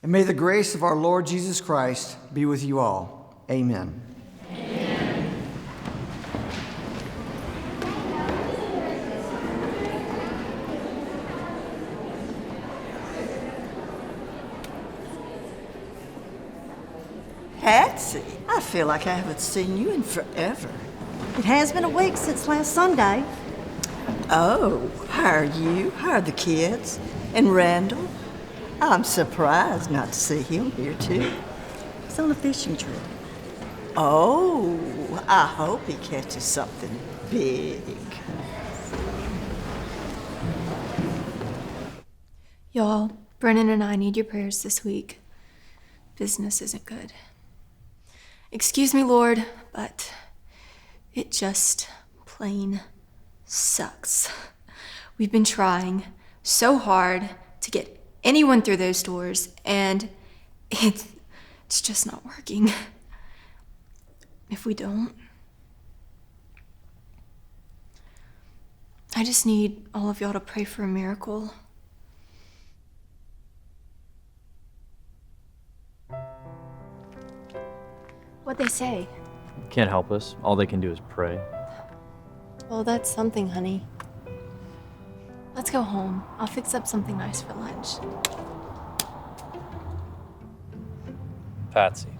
And may the grace of our Lord Jesus Christ be with you all. Amen. Amen. Patsy, I feel like I haven't seen you in forever. It has been a week since last Sunday. Oh, how are you? How are the kids? And Randall? I'm surprised not to see him here, too. He's on a fishing trip. Oh, I hope he catches something big. Y'all, Brennan and I need your prayers this week. Business isn't good. Excuse me, Lord, but it just plain sucks. We've been trying so hard to get anyone through those doors, and it's just not working. If we don't, I just need all of y'all to pray for a miracle. What'd they say? Can't help us. All they can do is pray. Well, that's something, honey. Let's go home. I'll fix up something nice for lunch. Patsy.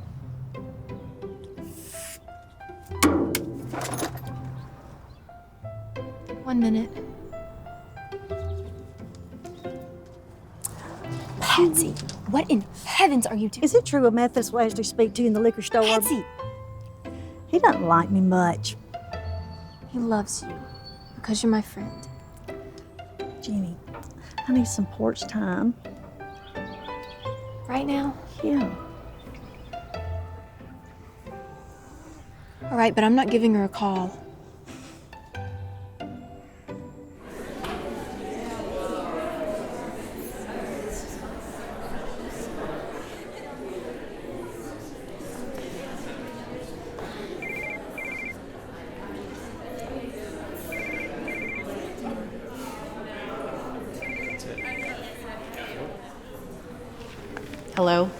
One minute. Patsy, What in heavens are you doing? is it true a Methodist will actually speak to you in the liquor store? Patsy! He doesn't like me much. He loves you because you're my friend. Jenny, I need some porch time. Right now? Yeah. All right, but I'm not giving her a call. Hello?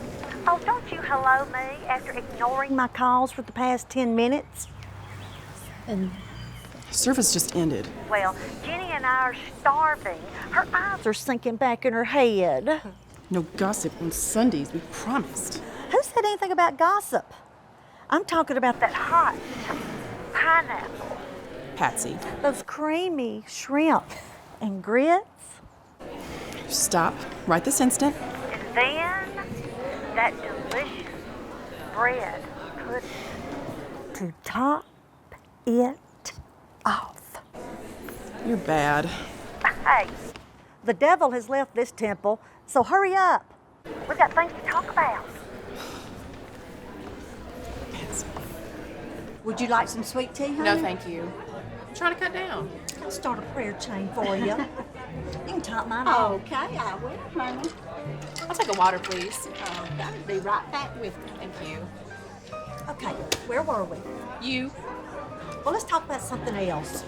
Oh, don't you hello me after ignoring my calls for the past 10 minutes? Service just ended. Well, Jenny and I are starving. Her eyes are sinking back in her head. No gossip on Sundays, we promised. Who said anything about gossip? I'm talking about that hot pineapple, Patsy, those creamy shrimp and grits, stop right this instant. and then that delicious bread pudding to top it off. You're bad. Hey, the devil has left this temple, so hurry up. We've got things to talk about. Patsy. Would you like some sweet tea, honey? No, thank you. I'm trying to cut down. I'll start a prayer chain for you. You can top mine Oh, off. okay, I will, honey. I'll take a water, please. Oh, that'll be right back with me. Thank you. Okay, where were we? You? Well, let's talk about something else.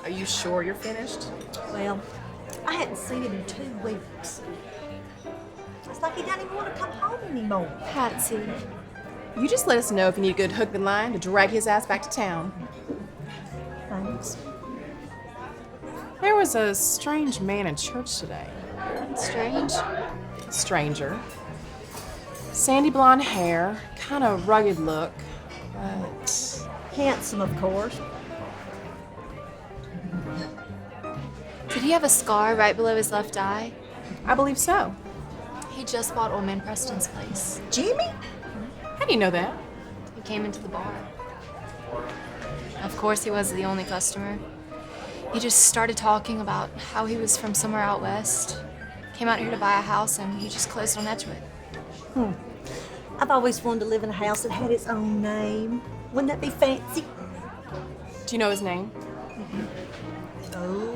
Are you sure you're finished? Well, I hadn't seen him in 2 weeks. It's like he doesn't even want to come home anymore. Patsy, You just let us know if you need a good hook and line to drag his ass back to town. Thanks. There was a strange man in church today. strange. Stranger. Sandy blonde hair, kind of rugged look, but Handsome, of course. Did he have a scar right below his left eye? I believe so. He just bought Old Man Preston's place. Jimmy? How do you know that? He came into the bar. Of course, he was the only customer. He just started talking about how he was from somewhere out west. Came out here to buy a house, and he just closed on Edgewood. I've always wanted to live in a house that had its own name. Wouldn't that be fancy? Do you know his name? Oh,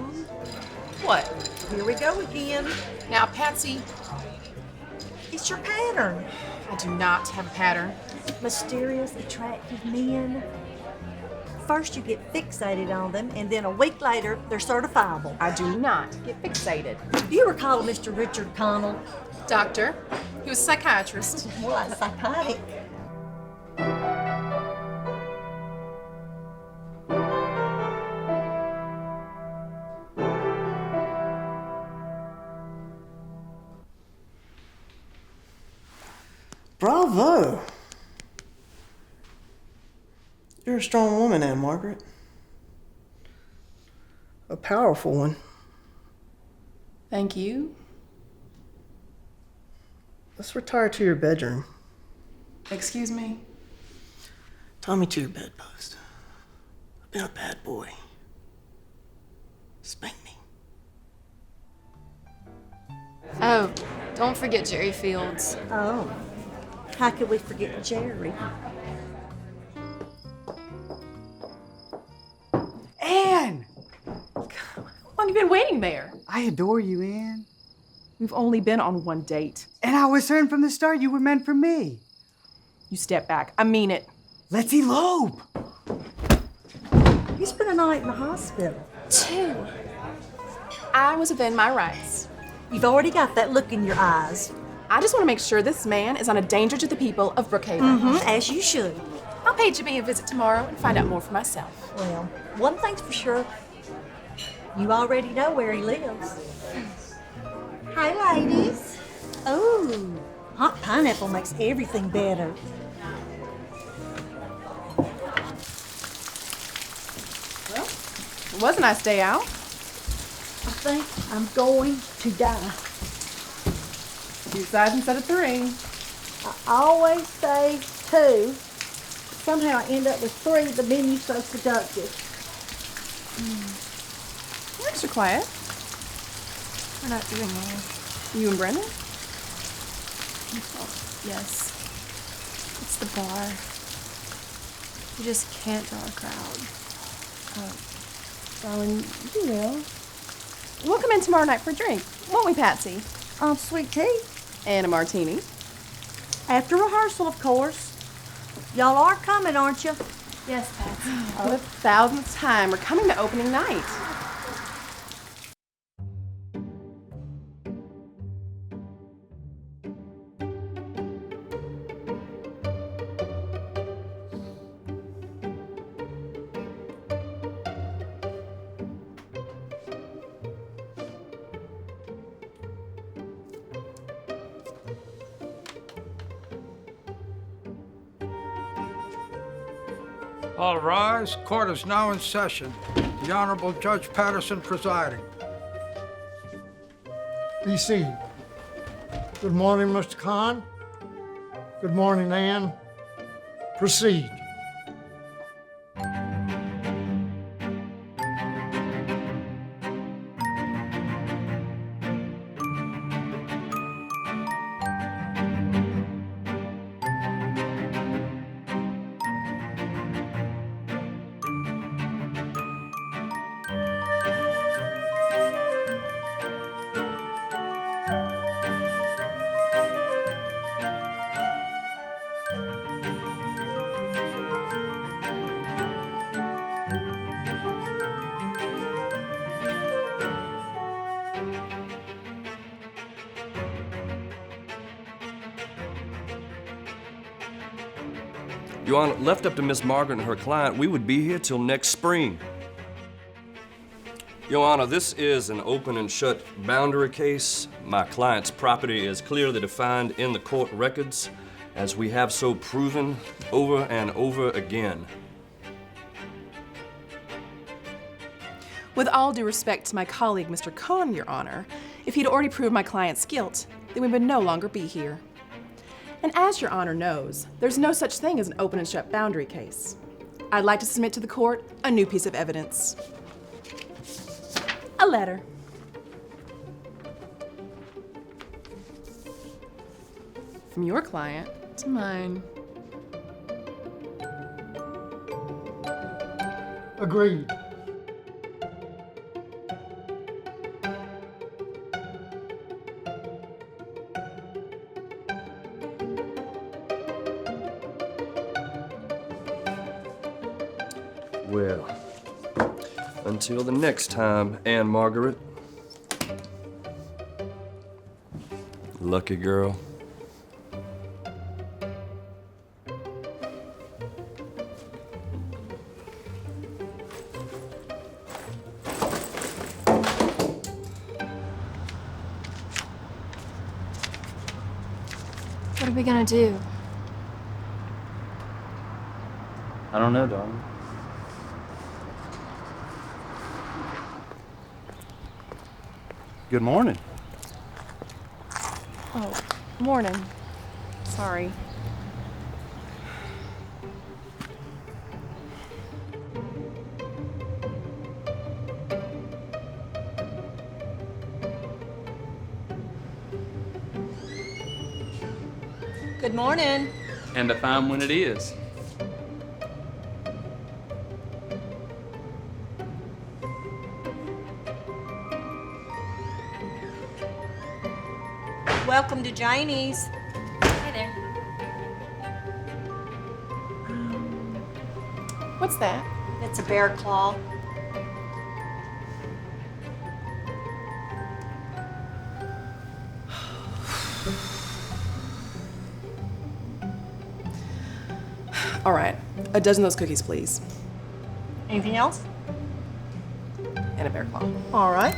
What? here we go again. Now, Patsy, It's your pattern. I do not have a pattern. Mysterious, attractive men. First you get fixated on them, and then a week later, they're certifiable. I do not get fixated. Do you recall Mr. Richard Connell? Doctor, he was a psychiatrist. More like psychotic. Bravo! You're a strong woman, Aunt Margaret. A powerful one. Thank you. Let's retire to your bedroom. Excuse me? Tie me to your bedpost. I've been a bad boy. Spank me. Oh, don't forget Jerry Fields. Oh, how could we forget Jerry? Anne! How long have you been waiting there? I adore you, Anne. We've only been on one date. And I was certain from the start you were meant for me. You step back. I mean it. Let's elope. You spent a night in the hospital. 2. I was within my rights. You've already got that look in your eyes. I just want to make sure this man is not a danger to the people of Brookhaven. As you should. I'll pay Jimmy a visit tomorrow and find out more for myself. Well, one thing's for sure. You already know where he lives. Hi, ladies. Oh, hot pineapple makes everything better. Well, it was a nice day out. I think I'm going to die. 2 sides instead of 3. I always say 2. Somehow I end up with 3. The menu's so seductive. You're extra quiet. We're not doing well. You and Brendan? Yes. It's the bar. We just can't draw a crowd. Darling, you will. We'll come in tomorrow night for a drink, won't we, Patsy? Sweet tea. And a martini. After rehearsal, of course. Y'all are coming, aren't you? Yes, Patsy. For the 1000th time, we're coming to opening night. All rise. Court is now in session. The Honorable Judge Patterson presiding. Be seated. Good morning, Mr. Kahn. Good morning, Ann. Proceed. Your Honor, left up to Miss Margaret and her client, we would be here till next spring. Your Honor, this is an open and shut boundary case. My client's property is clearly defined in the court records, as we have so proven over and over again. With all due respect to my colleague, Mr. Kahn, Your Honor, if he'd already proved my client's guilt, then we would no longer be here. And as Your Honor knows, there's no such thing as an open and shut boundary case. I'd like to submit to the court a new piece of evidence. A letter. From your client to mine. Agreed. Well, until the next time, Ann Margaret. Lucky girl. What are we gonna do? I don't know, darling. Good morning. Oh, morning. Sorry. Good morning. And a fine one it is. Welcome to Janie's. Hi there. What's that? It's a bear claw. All right, a dozen of those cookies, please. Anything else? And a bear claw. All right.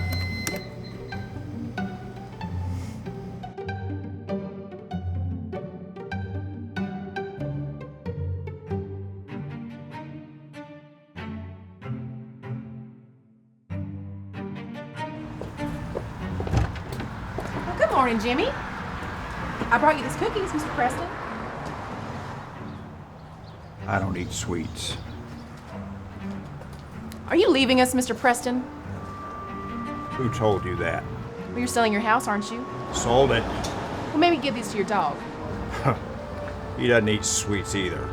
Well, good morning, Jimmy. I brought you these cookies, Mr. Preston. I don't eat sweets. Are you leaving us, Mr. Preston? Who told you that? Well, you're selling your house, aren't you? Sold it. Well, maybe give these to your dog. He doesn't eat sweets either.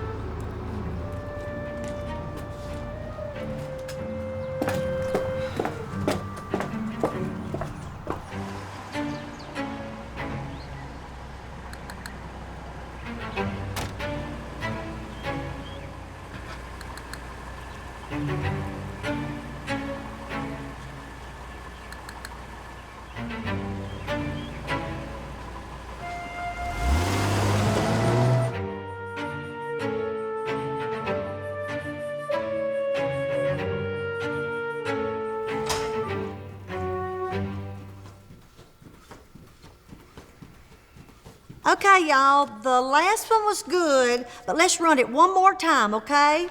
Okay, y'all, the last one was good, but let's run it one more time, okay?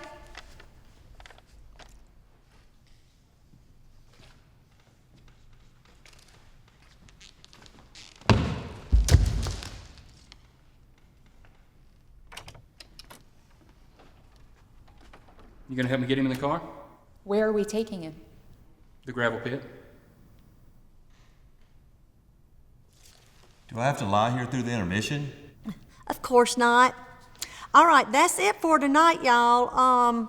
You gonna help me get him in the car? Where are we taking him? The gravel pit. Do I have to lie here through the intermission? Of course not. All right, that's it for tonight, y'all.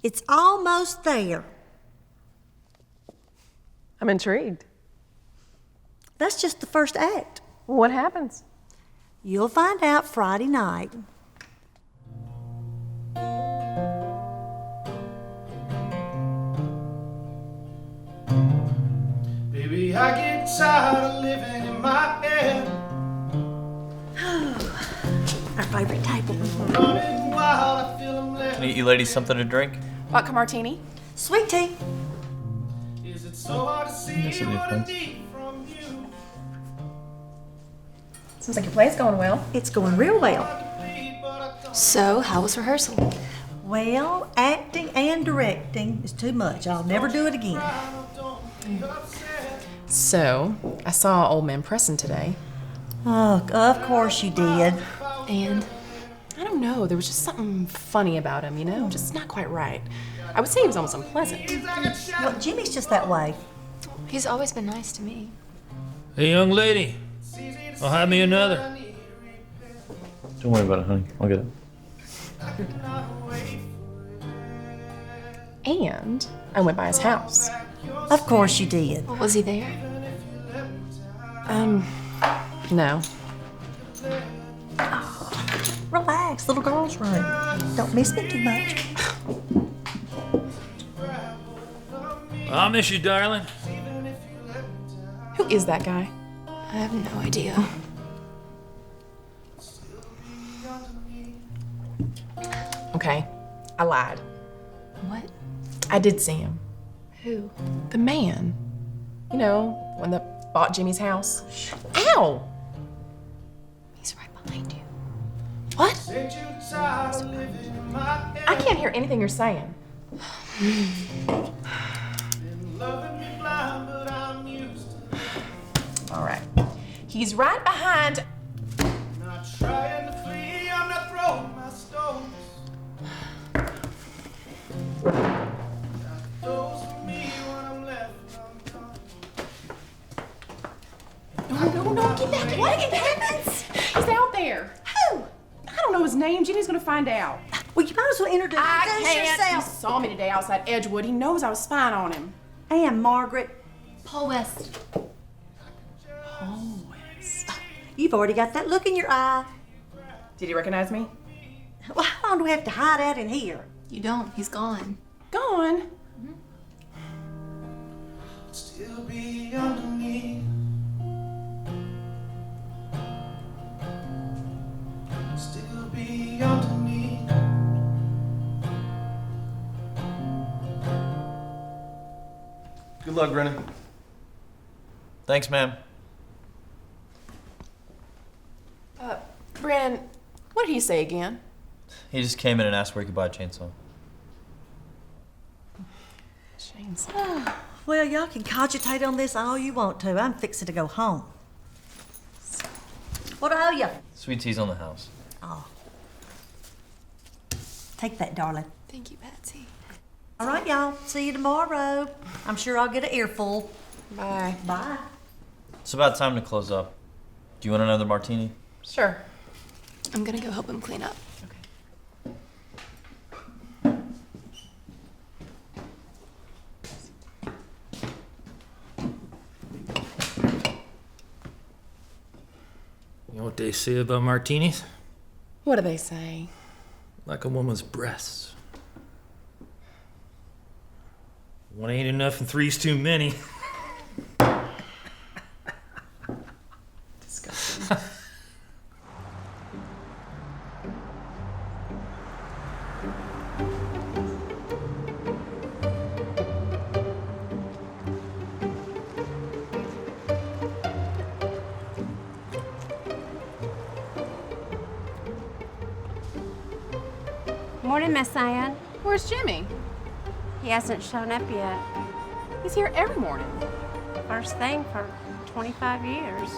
It's almost there. I'm intrigued. That's just the first act. What happens? You'll find out Friday night. Baby, I get tired of living in my head. Our favorite table. Running wild, I feel I'm left. Can I get you ladies something to drink? Vodka martini. Sweet tea. Is it so hard to see what I need from you? Seems like your play's going well. It's going real well. So, how was rehearsal? Well, acting and directing is too much. I'll never do it again. So, I saw old man Preston today. Oh, of course you did. And I don't know, there was just something funny about him, you know? Just not quite right. I would say he was almost unpleasant. Well, Jimmy's just that way. He's always been nice to me. Hey, young lady, I'll have me another. Don't worry about it, honey. I'll get it. And I went by his house. Of course you did. Was he there? No. Oh, relax, little girl's room. Don't miss me too much. I'll miss you, darling. Who is that guy? I have no idea. Okay, I lied. What? I did see him. Who? The man. You know, one that bought Jimmy's house. Ow! He's right behind you. What? I can't hear anything you're saying. All right. He's right behind. Not trying to flee, I'm not throwing my stones. Those for me when I'm left No, get back. What happens? He's out there. Who? I don't know his name. Jenny's gonna find out. Well, you might as well introduce I can't. He yourself. saw me today outside Edgewood. He knows I was spying on him. And Margaret. Paul West. Paul West. You've already got that look in your eye. Did he recognize me? Well, how long do we have to hide out in here? You don't. He's gone. Gone? still be underneath. Still be underneath. Good luck, Brennan. Thanks, ma'am. Bren, what did he say again? He just came in and asked where he could buy a chainsaw. Chainsaw. Well, y'all can cogitate on this all you want to. I'm fixing to go home. What do I owe you? Sweet tea's on the house. Oh. Take that, darling. Thank you, Patsy. All right, y'all. See you tomorrow. I'm sure I'll get an earful. Bye. Bye. It's about time to close up. Do you want another martini? Sure. I'm gonna go help him clean up. You know what they say about martinis? What do they say? Like a woman's breasts. One ain't enough and three's too many. Disgusting. Morning, Miss Ann. Where's Jimmy? He hasn't shown up yet. He's here every morning. First thing for 25 years.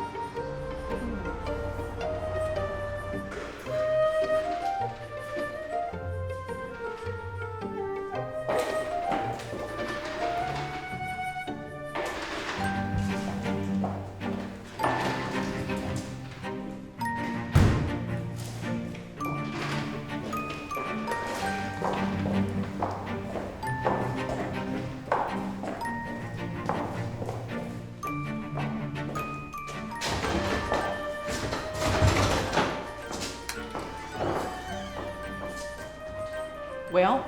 Well,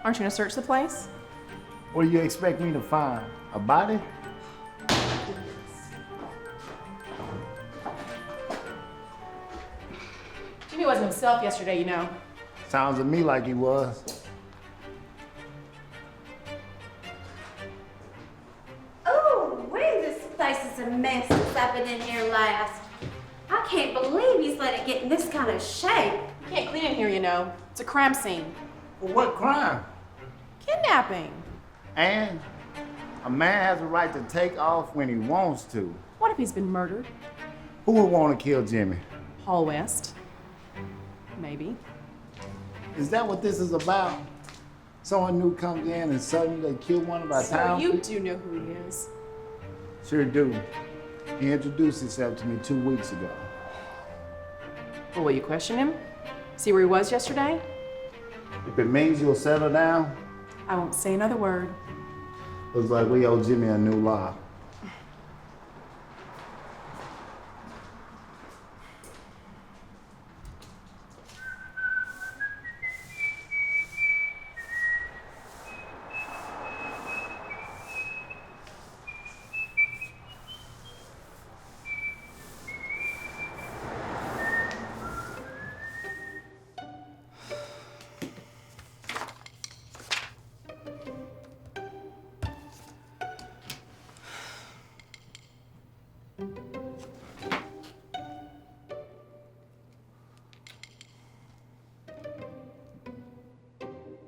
aren't you gonna search the place? What do you expect me to find? A body? Jimmy wasn't himself yesterday, you know. Sounds to me like he was. Oh, this place is a mess since I've been in here last. I can't believe he's let it get in this kind of shape. You can't clean in here, you know. It's a crime scene. For what crime? Kidnapping. And a man has a right to take off when he wants to. What if he's been murdered? Who would want to kill Jimmy? Paul West. Maybe. Is that what this is about? Someone new comes in and suddenly they kill one of our town So you people? do know who he is. Sure do. He introduced himself to me 2 weeks ago. Well, will you question him? See where he was yesterday? If it means you'll settle down, I won't say another word. looks like we owe Jimmy a new life.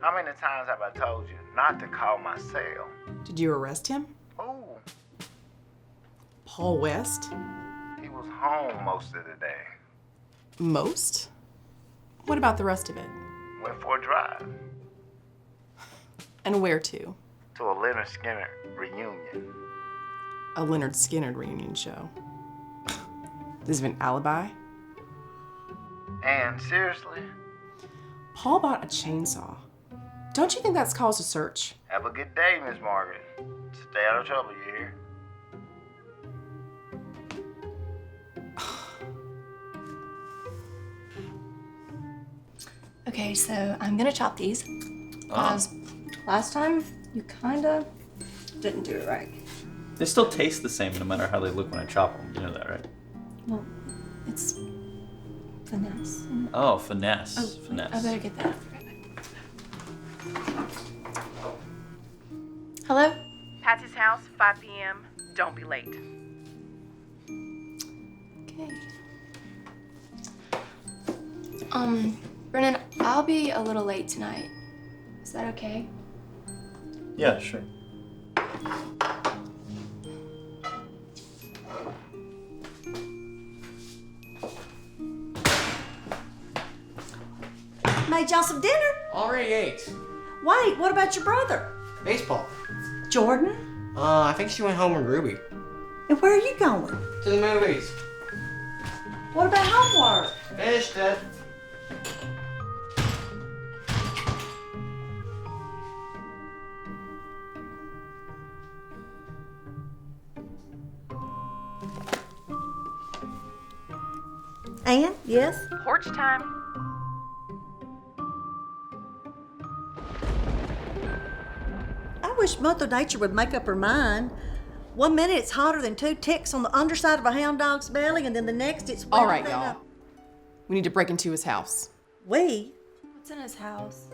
How many times have I told you not to call my cell? Did you arrest him? Who? Paul West? He was home most of the day. Most? What about the rest of it? Went for a drive. And where to? To a Leonard Skinner reunion. A Leonard Skinner reunion show. This is an alibi? And seriously? Paul bought a chainsaw. Don't you think that's cause to search? Have a good day, Miss Margaret. Stay out of trouble, you hear? Okay, so I'm gonna chop these. Because last time you kinda didn't do it right. They still taste the same no matter how they look when I chop them. You know that, right? Well, it's finesse. Oh, finesse. Oh, Finesse. I better get that. Hello? Patsy's house, 5 p.m. Don't be late. Okay. Brennan, I'll be a little late tonight. Is that okay? Yeah, sure. Made y'all some dinner? Already ate. Wait, what about your brother? Baseball. Jordan? I think she went home with Ruby. And where are you going? To the movies. What about homework? Finished it. Ann, yes? Porch time. I wish Mother Nature would make up her mind. 1 minute it's hotter than 2 ticks on the underside of a hound dog's belly, and then the next it's All right, y'all. We need to break into his house. We? What's in his house?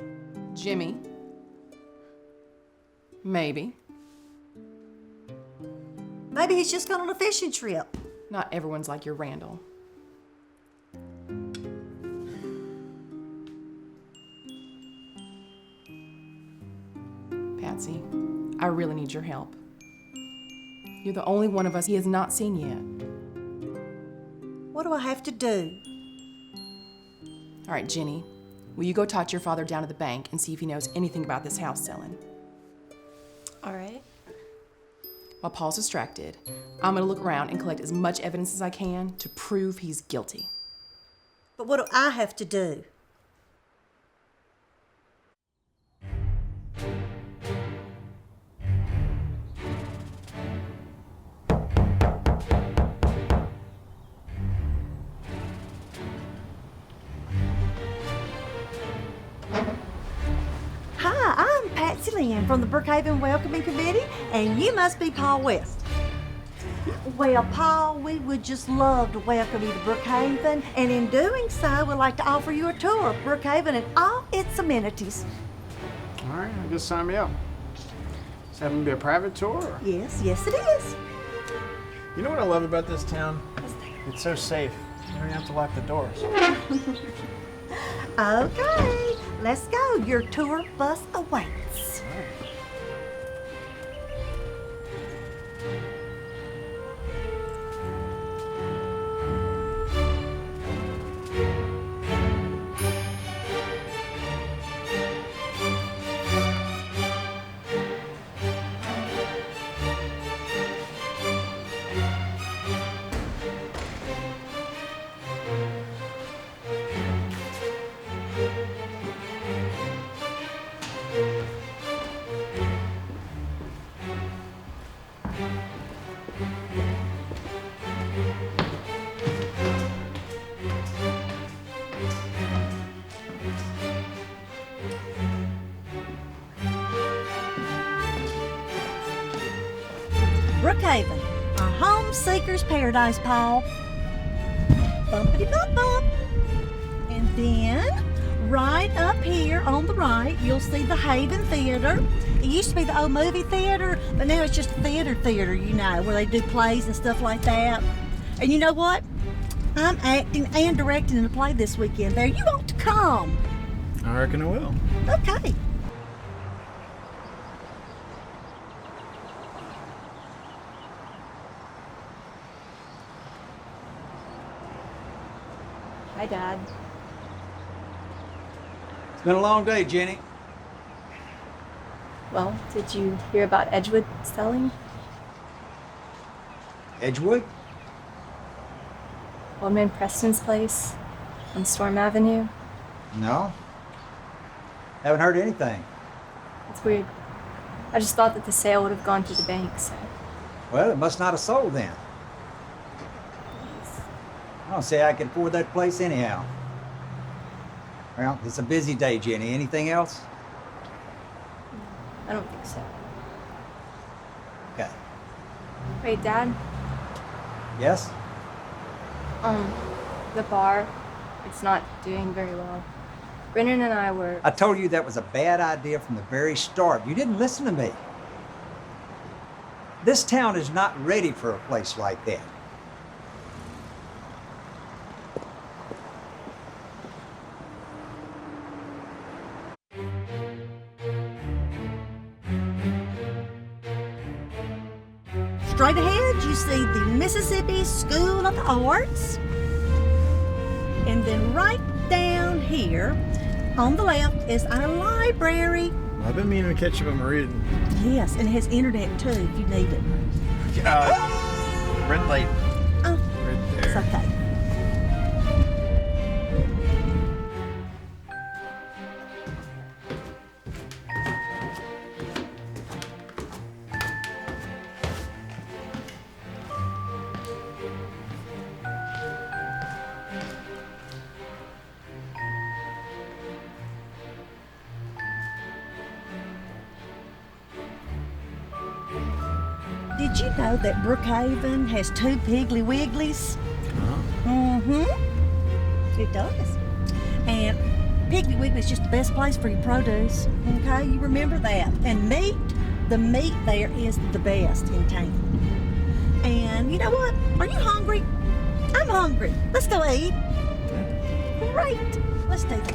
Jimmy. Maybe. Maybe he's just gone on a fishing trip. Not everyone's like your Randall. Patsy, I really need your help. You're the only one of us he has not seen yet. What do I have to do? All right, Jenny, will you go talk to your father down at the bank and see if he knows anything about this house selling? All right. While Paul's distracted, I'm gonna look around and collect as much evidence as I can to prove he's guilty. But what do I have to do? Marlene from the Brookhaven Welcoming Committee, and you must be Paul West. Well, Paul, we would just love to welcome you to Brookhaven, and in doing so, we'd like to offer you a tour of Brookhaven and all its amenities. All right, I guess sign me up. Is having to be a private tour? Or? Yes, yes it is. You know what I love about this town? It's so safe. You don't have to lock the doors. Okay, let's go. Your tour bus awaits. Brookhaven, a home seeker's paradise, Paul. Bumpity bump bump. And then, right up here on the right, you'll see the Haven Theater. It used to be the old movie theater, but now it's just a theater, you know, where they do plays and stuff like that. And you know what? I'm acting and directing in a play this weekend there. You ought to come. I reckon I will. Okay. Hi, Dad. It's been a long day, Jenny. Well, did you hear about Edgewood selling? Edgewood? Old Man Preston's place on Storm Avenue? No. Haven't heard anything. It's weird. I just thought that the sale would have gone to the bank, so. Well, it must not have sold then. I don't say I can afford that place anyhow. Well, it's a busy day, Jenny. Anything else? I don't think so. Okay. Wait, Dad? Yes? The bar, it's not doing very well. Brennan and I were... I told you that was a bad idea from the very start. You didn't listen to me. This town is not ready for a place like that. Straight ahead, you see the Mississippi School of the Arts. And then right down here, on the left, is our library. I've been meaning to catch up on my reading. Yes, and it has internet too, if you need it. Red light. Oh, right there. it's okay. Did you know that Brookhaven has 2 Piggly Wigglies? Mm-hmm. It does. And Piggly Wiggly's just the best place for your produce. Okay, you remember that. And meat, the meat there is the best in town. And you know what? Are you hungry? I'm hungry. Let's go eat. Great. Let's do that.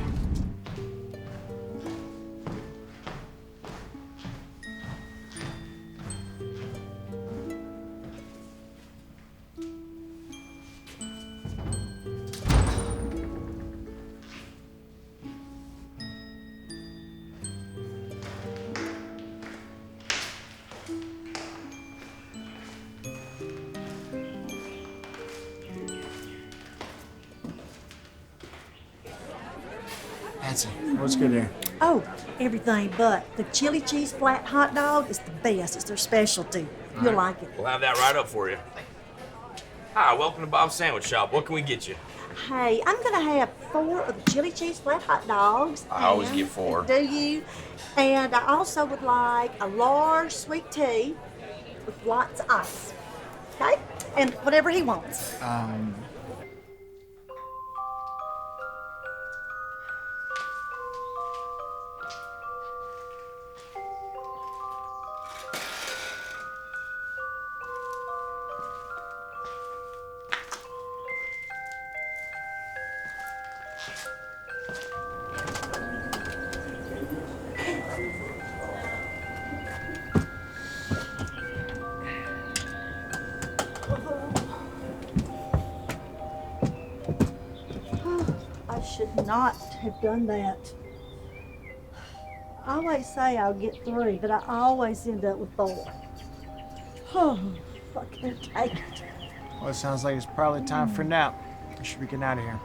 What's good here? Oh, everything but the chili cheese flat hot dog is the best. It's their specialty. You'll like it. We'll have that right up for you. Hi, welcome to Bob's Sandwich Shop. What can we get you? Hey, I'm gonna have 4 of the chili cheese flat hot dogs. I always and- get 4. Do you? And I also would like a large sweet tea with lots of ice. Okay? And whatever he wants. I should not have done that. I always say I'll get 3, but I always end up with 4. Oh, I can't take it. Well, it sounds like it's probably time for a nap. We should be getting out of here.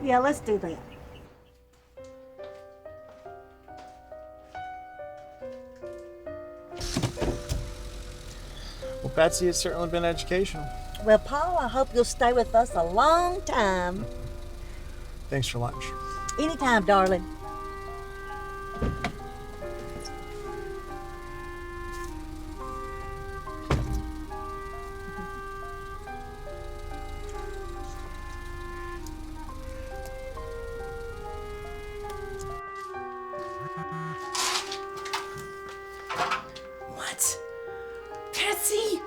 Yeah, let's do that. Well, Betsy, it's certainly been educational. Well, Paul, I hope you'll stay with us a long time. Thanks for lunch. Anytime, darling. What? Betsy!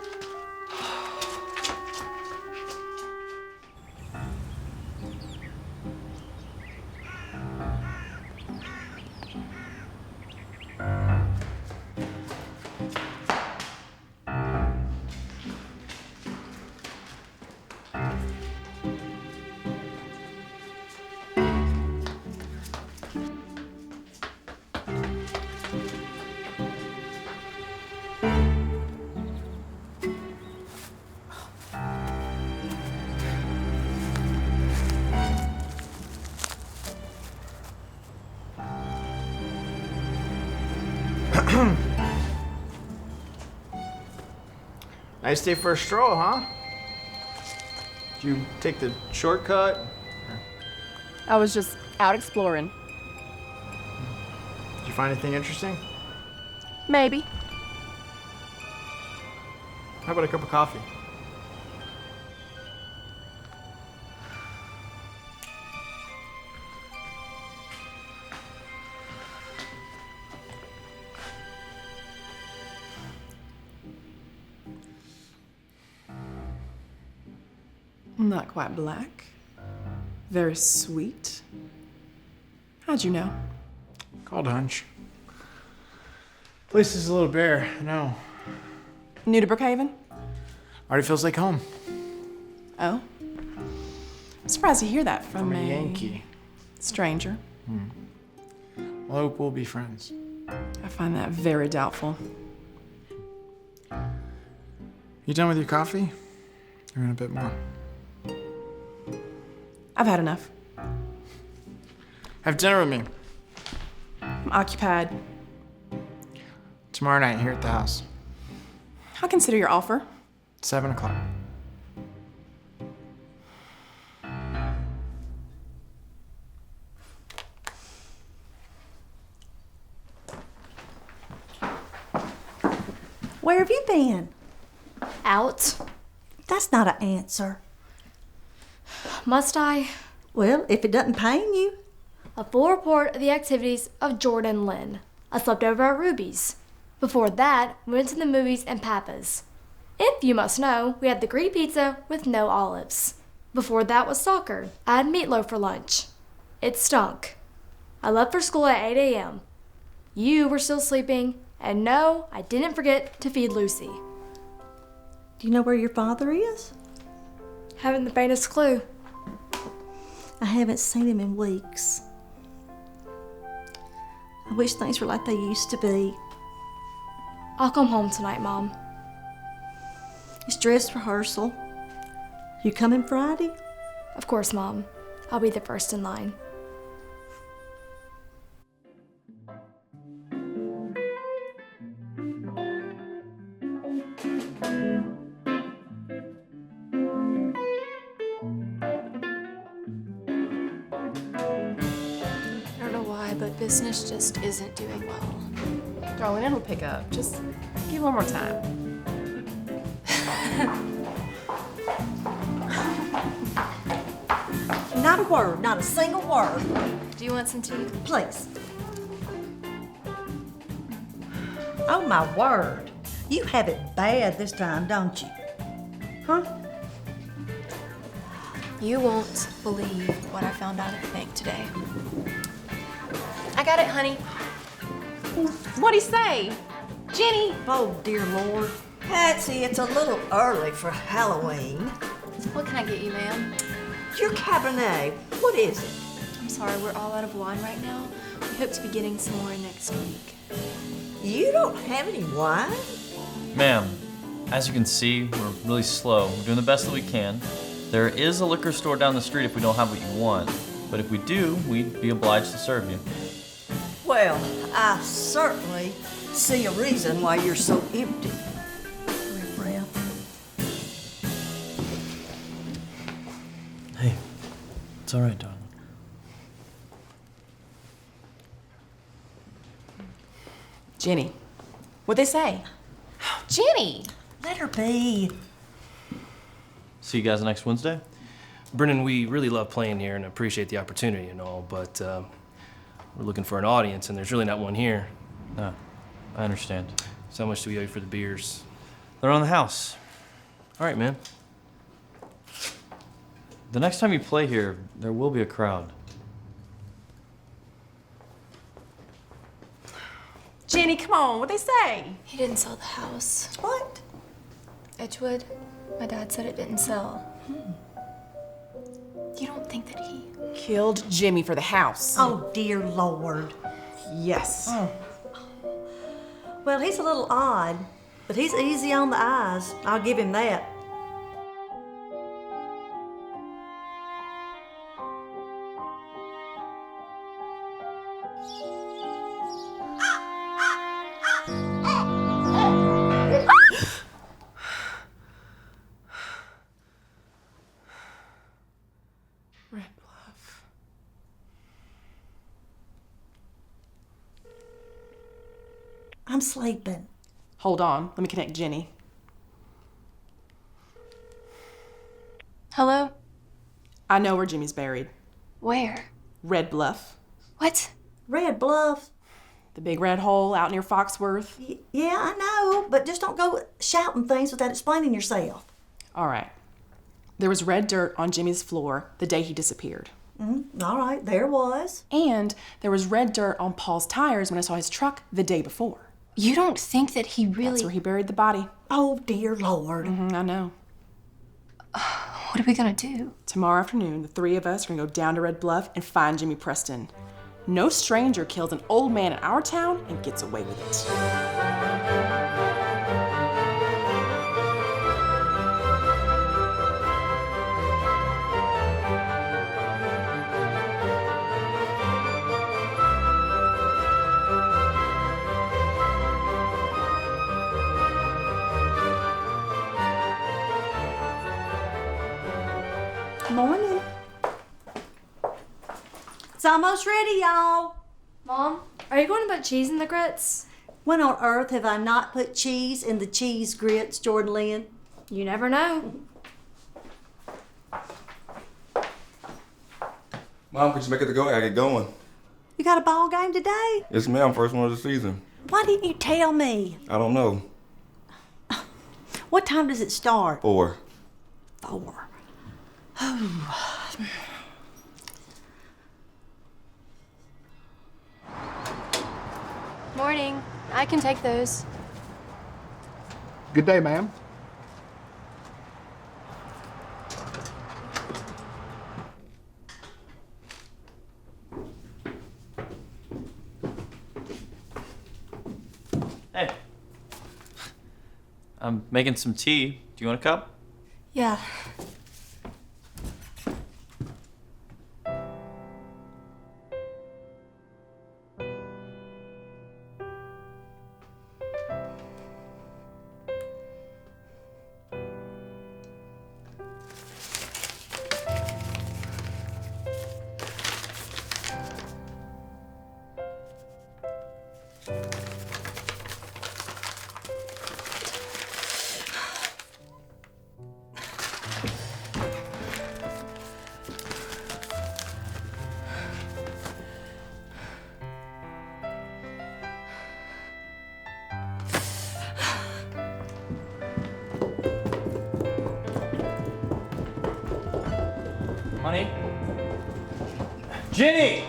Nice day for a stroll, huh? Did you take the shortcut? I was just out exploring. Did you find anything interesting? Maybe. How about a cup of coffee? Not quite black. Very sweet. How'd you know? Called a hunch. Place is a little bare, I know. New to Brookhaven? Already feels like home. Oh? I'm surprised to hear that from a Yankee. Stranger. Well, I hope we'll be friends. I find that very doubtful. You done with your coffee? Or in a bit more? I've had enough. Have dinner with me. I'm occupied. Tomorrow night here at the house. I'll consider your offer. 7 o'clock. Where have you been? Out. That's not an answer. Must I? Well, if it doesn't pain you. A full report of the activities of Jordan and Lynn. I slept over at Ruby's. Before that, we went to the movies and Papa's. If you must know, we had the Greek pizza with no olives. Before that was soccer. I had meatloaf for lunch. It stunk. I left for school at 8 a.m. You were still sleeping, and no, I didn't forget to feed Lucy. Do you know where your father is? Haven't the faintest clue. I haven't seen him in weeks. I wish things were like they used to be. I'll come home tonight, Mom. It's dress rehearsal. You coming Friday? Of course, Mom. I'll be the first in line. Business just isn't doing well. Darling, it'll pick up. Just give one more time. Not a word, not a single word. Do you want some tea? Please. Oh, my word. You have it bad this time, don't you? Huh? You won't believe what I found out at the bank today. I got it, honey. What'd he say? Jenny! Oh, dear Lord. Patsy, it's a little early for Halloween. What can I get you, ma'am? Your Cabernet. What is it? I'm sorry, we're all out of wine right now. We hope to be getting some more next week. You don't have any wine? Ma'am, as you can see, we're really slow. We're doing the best that we can. There is a liquor store down the street if we don't have what you want. But if we do, we'd be obliged to serve you. Well, I certainly see a reason why you're so empty. Hey, it's all right, darling. Jenny. What'd they say? Jenny! Let her be. See you guys next Wednesday? Brennan, we really love playing here and appreciate the opportunity and all, but we're looking for an audience and there's really not one here. No, I understand. So how much do we owe you for the beers? They're on the house. All right, man. The next time you play here, there will be a crowd. Jenny, come on, what'd they say? He didn't sell the house. What? Edgewood, my dad said it didn't sell. You don't think that he... Killed Jimmy for the house. Oh, dear Lord. Yes. Oh. Well, he's a little odd, but he's easy on the eyes. I'll give him that. Red Bluff. I'm sleeping. Hold on, let me connect Jenny. Hello? I know where Jimmy's buried. Where? Red Bluff. What? Red Bluff? The big red hole out near Foxworth. Yeah, I know, but just don't go shouting things without explaining yourself. All right. There was red dirt on Jimmy's floor the day he disappeared. All right, there was. And there was red dirt on Paul's tires when I saw his truck the day before. You don't think that he really... That's where he buried the body. Oh, dear Lord. I know. What are we gonna do? Tomorrow afternoon, the three of us are gonna go down to Red Bluff and find Jimmy Preston. No stranger kills an old man in our town and gets away with it. Morning. It's almost ready, y'all. Mom, are you going to put cheese in the grits? When on earth have I not put cheese in the cheese grits, Jordan Lynn? You never know. Mom, could you make it to go? I gotta get going. You got a ball game today? Yes, ma'am. First one of the season. Why didn't you tell me? I don't know. What time does it start? 4. 4. Morning. I can take those. Good day, ma'am. Hey. I'm making some tea. Do you want a cup? Yeah. Honey? Jenny!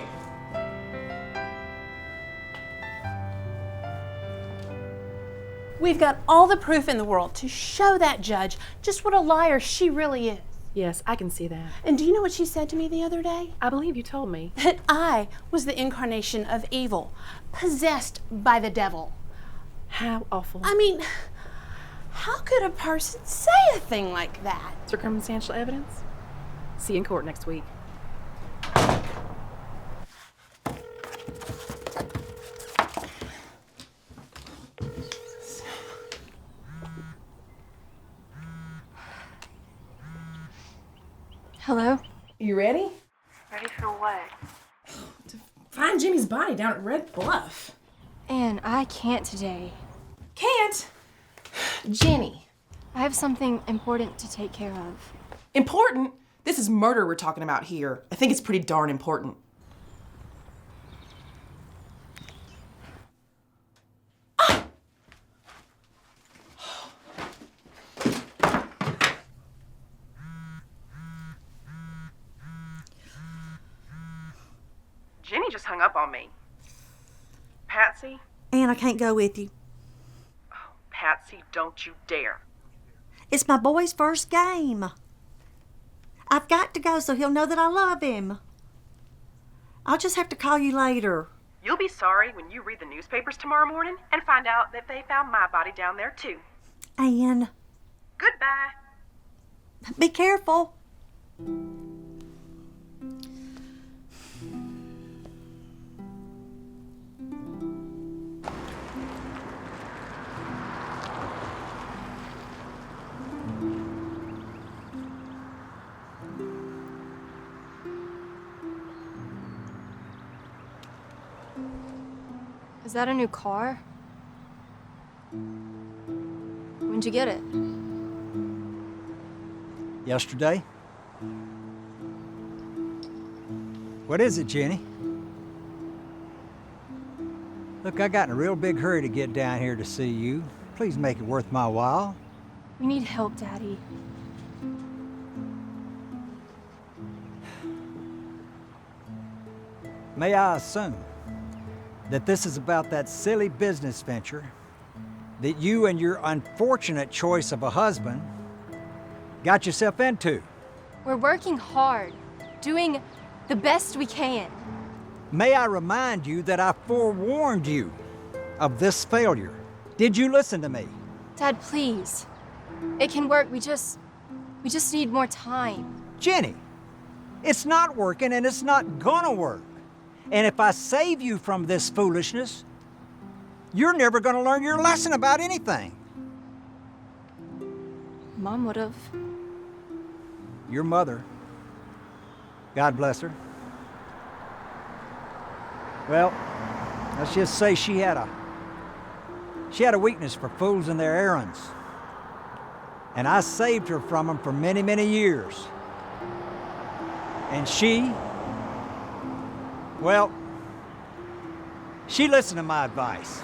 We've got all the proof in the world to show that judge just what a liar she really is. Yes, I can see that. And do you know what she said to me the other day? I believe you told me. That I was the incarnation of evil, possessed by the devil. How awful. I mean, how could a person say a thing like that? Circumstantial evidence? See you in court next week. Hello? You ready? Ready for what? Find Jimmy's body down at Red Bluff. Anne, I can't today. Can't? Jenny. I have something important to take care of. Important? This is murder we're talking about here. I think it's pretty darn important. Jenny just hung up on me. Patsy? And I can't go with you. Patsy, don't you dare. It's my boy's first game. I've got to go so he'll know that I love him. I'll just have to call you later. You'll be sorry when you read the newspapers tomorrow morning and find out that they found my body down there too. Anne. Goodbye. Be careful. Is that a new car? When'd you get it? Yesterday? What is it, Jenny? Look, I got in a real big hurry to get down here to see you. Please make it worth my while. We need help, Daddy. May I assume that this is about that silly business venture that you and your unfortunate choice of a husband got yourself into? We're working hard, doing the best we can. May I remind you that I forewarned you of this failure. Did you listen to me? Dad, please. It can work. We just need more time. Jenny, it's not working and it's not gonna work. And if I save you from this foolishness, you're never gonna learn your lesson about anything. Mom would have. Your mother, God bless her. Well, let's just say she had a weakness for fools and their errands. And I saved her from them for many, many years. And she listened to my advice.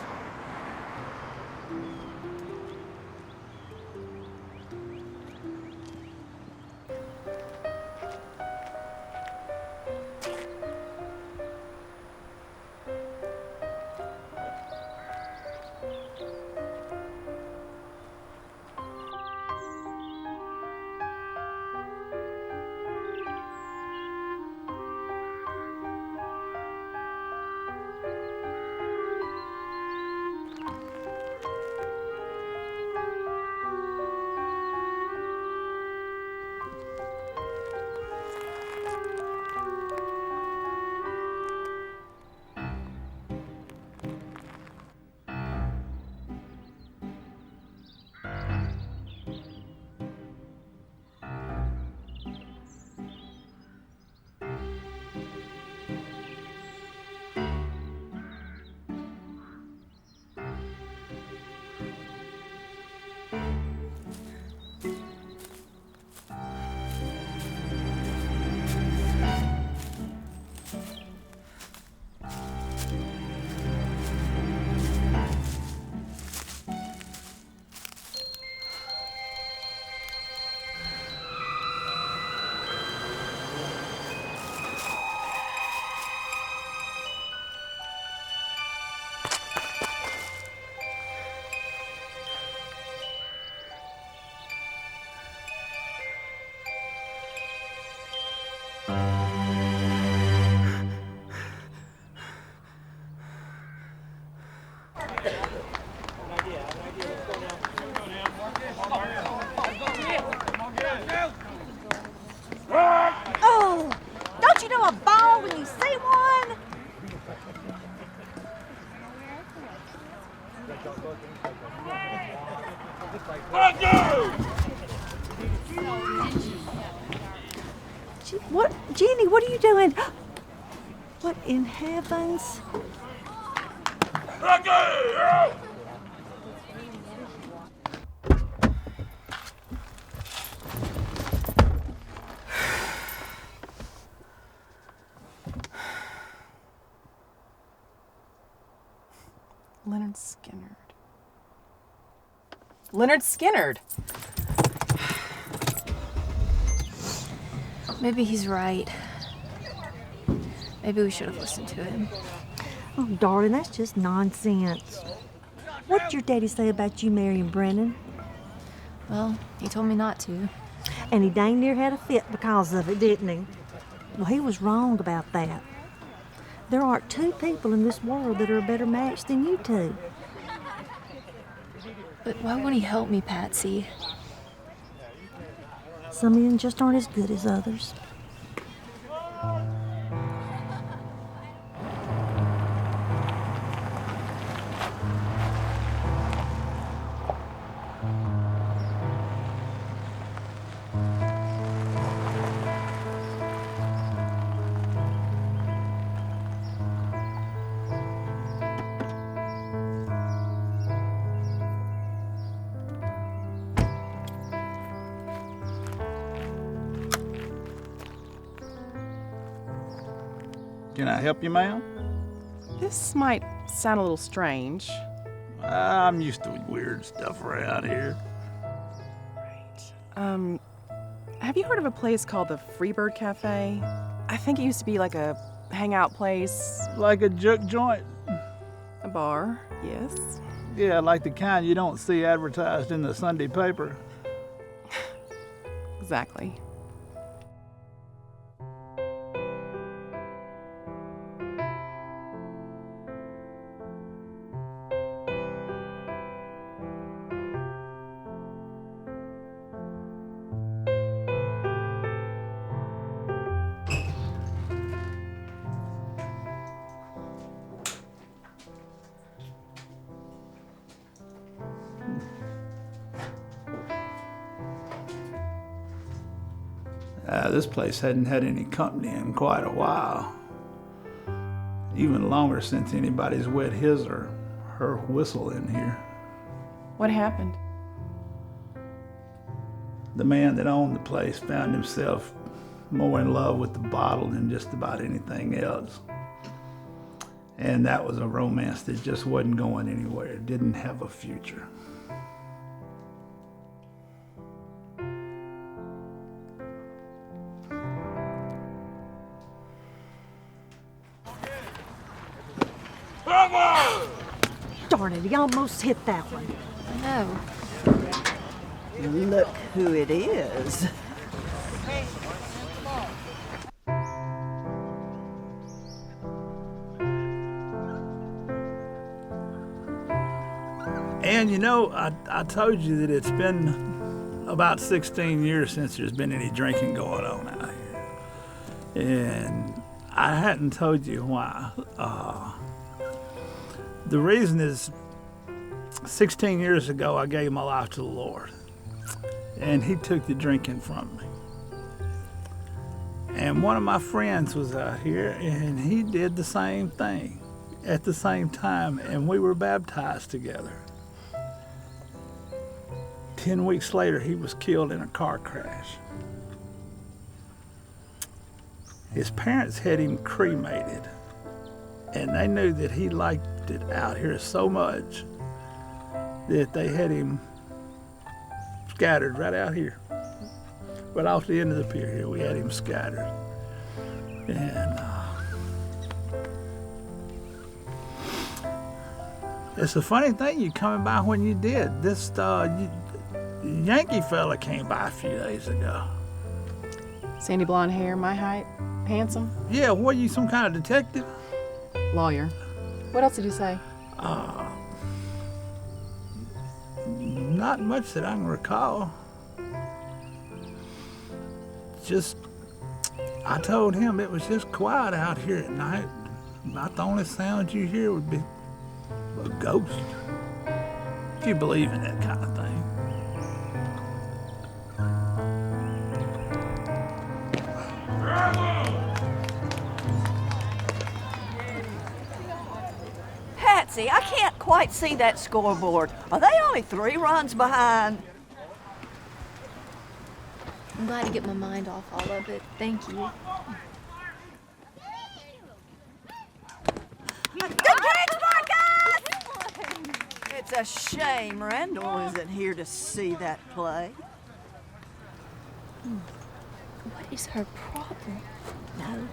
What? Jenny, what are you doing? What in heavens? Leonard Skinnard. Leonard Skinnard! Maybe he's right. Maybe we should have listened to him. Oh, darling, that's just nonsense. What did your daddy say about you marrying Brennan? Well, he told me not to. And he dang near had a fit because of it, didn't he? Well, he was wrong about that. There aren't two people in this world that are a better match than you two. But why won't he help me, Patsy? Some men just aren't as good as others. Can I help you, ma'am? This might sound a little strange. I'm used to weird stuff around here. Have you heard of a place called the Freebird Cafe? I think it used to be like a hangout place. Like a juke joint? A bar, yes. Yeah, like the kind you don't see advertised in the Sunday paper. Exactly. This place hadn't had any company in quite a while. Even longer since anybody's wet his or her whistle in here. What happened? The man that owned the place found himself more in love with the bottle than just about anything else. And that was a romance that just wasn't going anywhere. It didn't have a future. Darn it, he almost hit that one. I know. Look who it is. And you know, I told you that it's been about 16 years since there's been any drinking going on out here. And I hadn't told you why. The reason is 16 years ago, I gave my life to the Lord. And he took the drinking from me. And one of my friends was out here, and he did the same thing at the same time, and we were baptized together. 10 weeks later, he was killed in a car crash. His parents had him cremated, and they knew that he liked it out here so much that they had him scattered right out here. Right off the end of the pier here, we had him scattered. And it's a funny thing you coming by when you did. This Yankee fella came by a few days ago. Sandy blonde hair, my height, handsome. Yeah, what, you some kind of detective? Lawyer. What else did he say? Not much that I can recall. Just, I told him it was just quiet out here at night. About the only sound you hear would be a ghost. If you believe in that kind of thing. Patsy, I can't quite see that scoreboard. Are they only 3 runs behind? I'm glad to get my mind off all of it. Thank you. Good catch, Marcus! It's a shame Randall isn't here to see that play. What is her problem? No.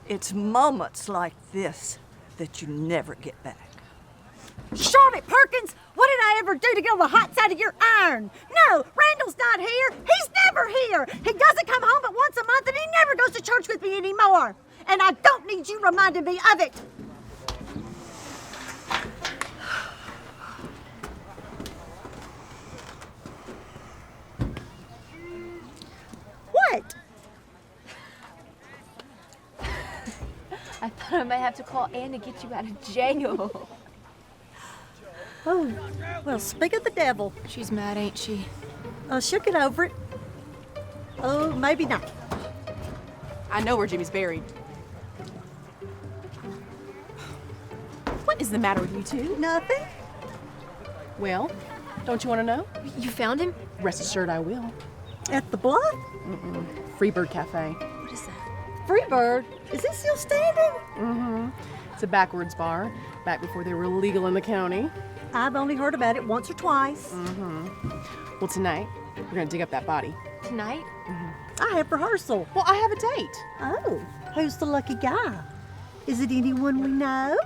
It's moments like this that you never get back. Charlotte Perkins, what did I ever do to get on the hot side of your iron? No, Randall's not here. He's never here. He doesn't come home but once a month, and he never goes to church with me anymore. And I don't need you reminding me of it. What? I thought I might have to call Ann to get you out of jail. Oh, well, speak of the devil. She's mad, ain't she? She'll get over it. Oh, maybe not. I know where Jimmy's buried. What is the matter with you two? Nothing. Well, don't you want to know? You found him? Rest assured I will. At the bluff? Mm-mm. Freebird Cafe. What is that? Freebird? Is it still standing? Mm-hmm. It's a backwards bar, back before they were legal in the county. I've only heard about it once or twice. Mm-hmm. Well, tonight, we're gonna dig up that body. Tonight? Mm-hmm. I have rehearsal. Well, I have a date. Oh, who's the lucky guy? Is it anyone we know?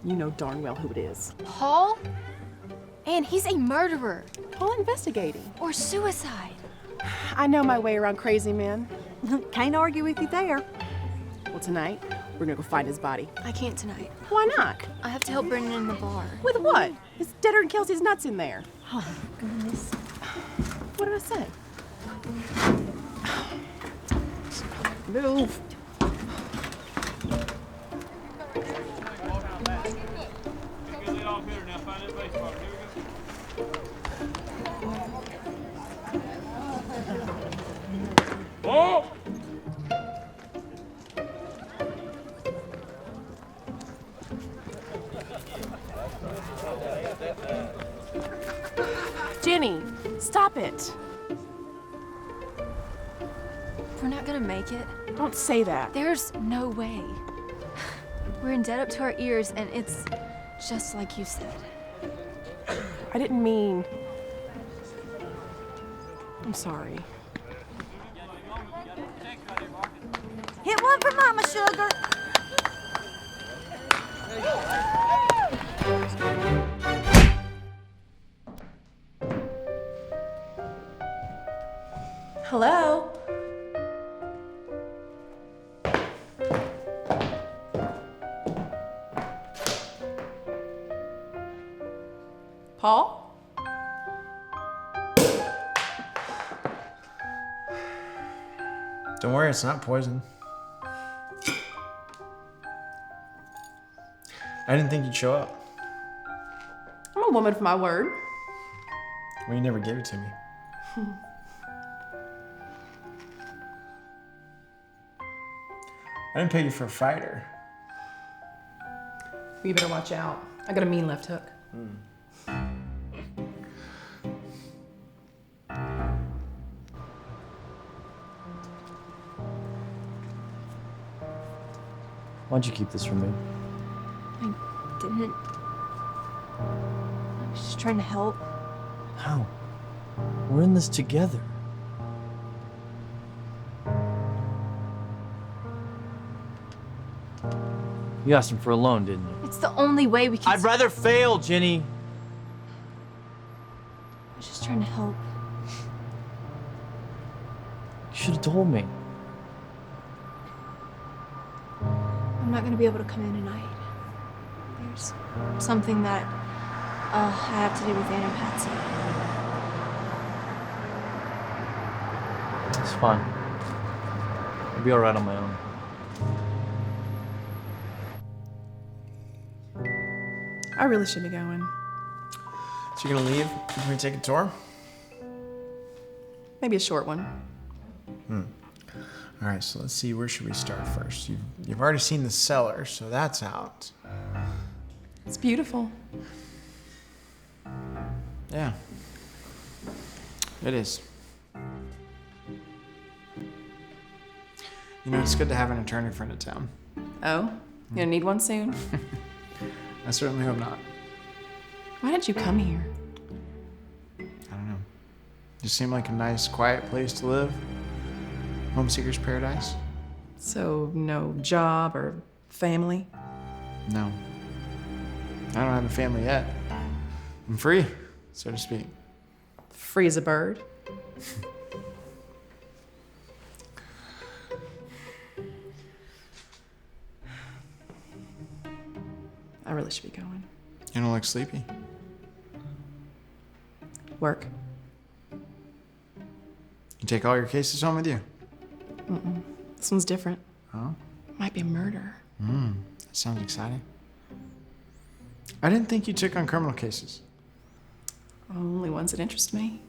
You know darn well who it is. Paul? And he's a murderer. Paul investigating. Or suicide. I know my way around crazy men. Can't argue with you there. Well, tonight, we're gonna go find his body. I can't tonight. Why not? I have to help Brendan in the bar. With what? It's deader than Kelsey's nuts in there. Oh, goodness. What did I say? Move. Oh! Jenny, stop it. We're not gonna make it. Don't say that. There's no way. We're in debt up to our ears, and it's just like you said. I didn't mean... I'm sorry. Hit one for Mama Sugar. Hello? Paul? Don't worry, it's not poison. I didn't think you'd show up. I'm a woman of my word. Well, you never gave it to me. I didn't pay you for a fighter. You better watch out. I got a mean left hook. Why'd you keep this from me? I didn't. I was just trying to help. How? We're in this together. You asked him for a loan, didn't you? It's the only way we can. I'd rather fail, Jenny. I was just trying to help. You should have told me. I'm not gonna be able to come in tonight. There's something that I have to do with Ann and Patsy. It's fine. I'll be all right on my own. I really should be going. So you're gonna leave before we take a tour? Maybe a short one. All right, so let's see, where should we start first? You've already seen the cellar, so that's out. It's beautiful. Yeah. It is. You know, it's good to have an attorney friend in town. Oh? You gonna need one soon? I certainly hope not. Why did you come here? I don't know. Just seemed like a nice, quiet place to live. Home seeker's paradise. So, no job or family? No. I don't have a family yet. I'm free, so to speak. Free as a bird? I really should be going. You don't look sleepy. Work. You take all your cases home with you? Mm-mm. This one's different. Oh? Might be a murder. That sounds exciting. I didn't think you took on criminal cases. Only ones that interest me.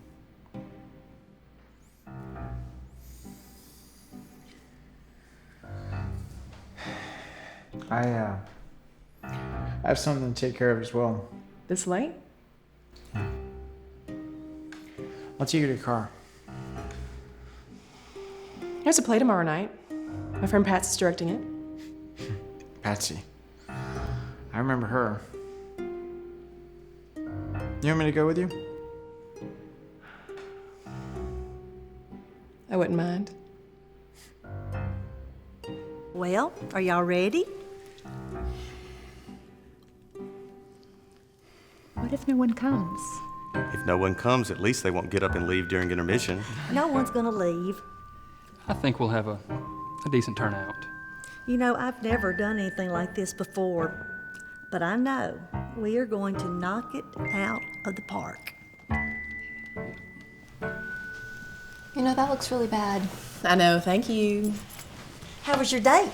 I have something to take care of as well. This late? I'll take you to your car. There's a play tomorrow night. My friend Pat's directing it. Patsy. I remember her. You want me to go with you? I wouldn't mind. Well, are y'all ready? What if no one comes? If no one comes, at least they won't get up and leave during intermission. No one's gonna leave. I think we'll have a decent turnout. You know, I've never done anything like this before, but I know we are going to knock it out of the park. You know, that looks really bad. I know, thank you. How was your date?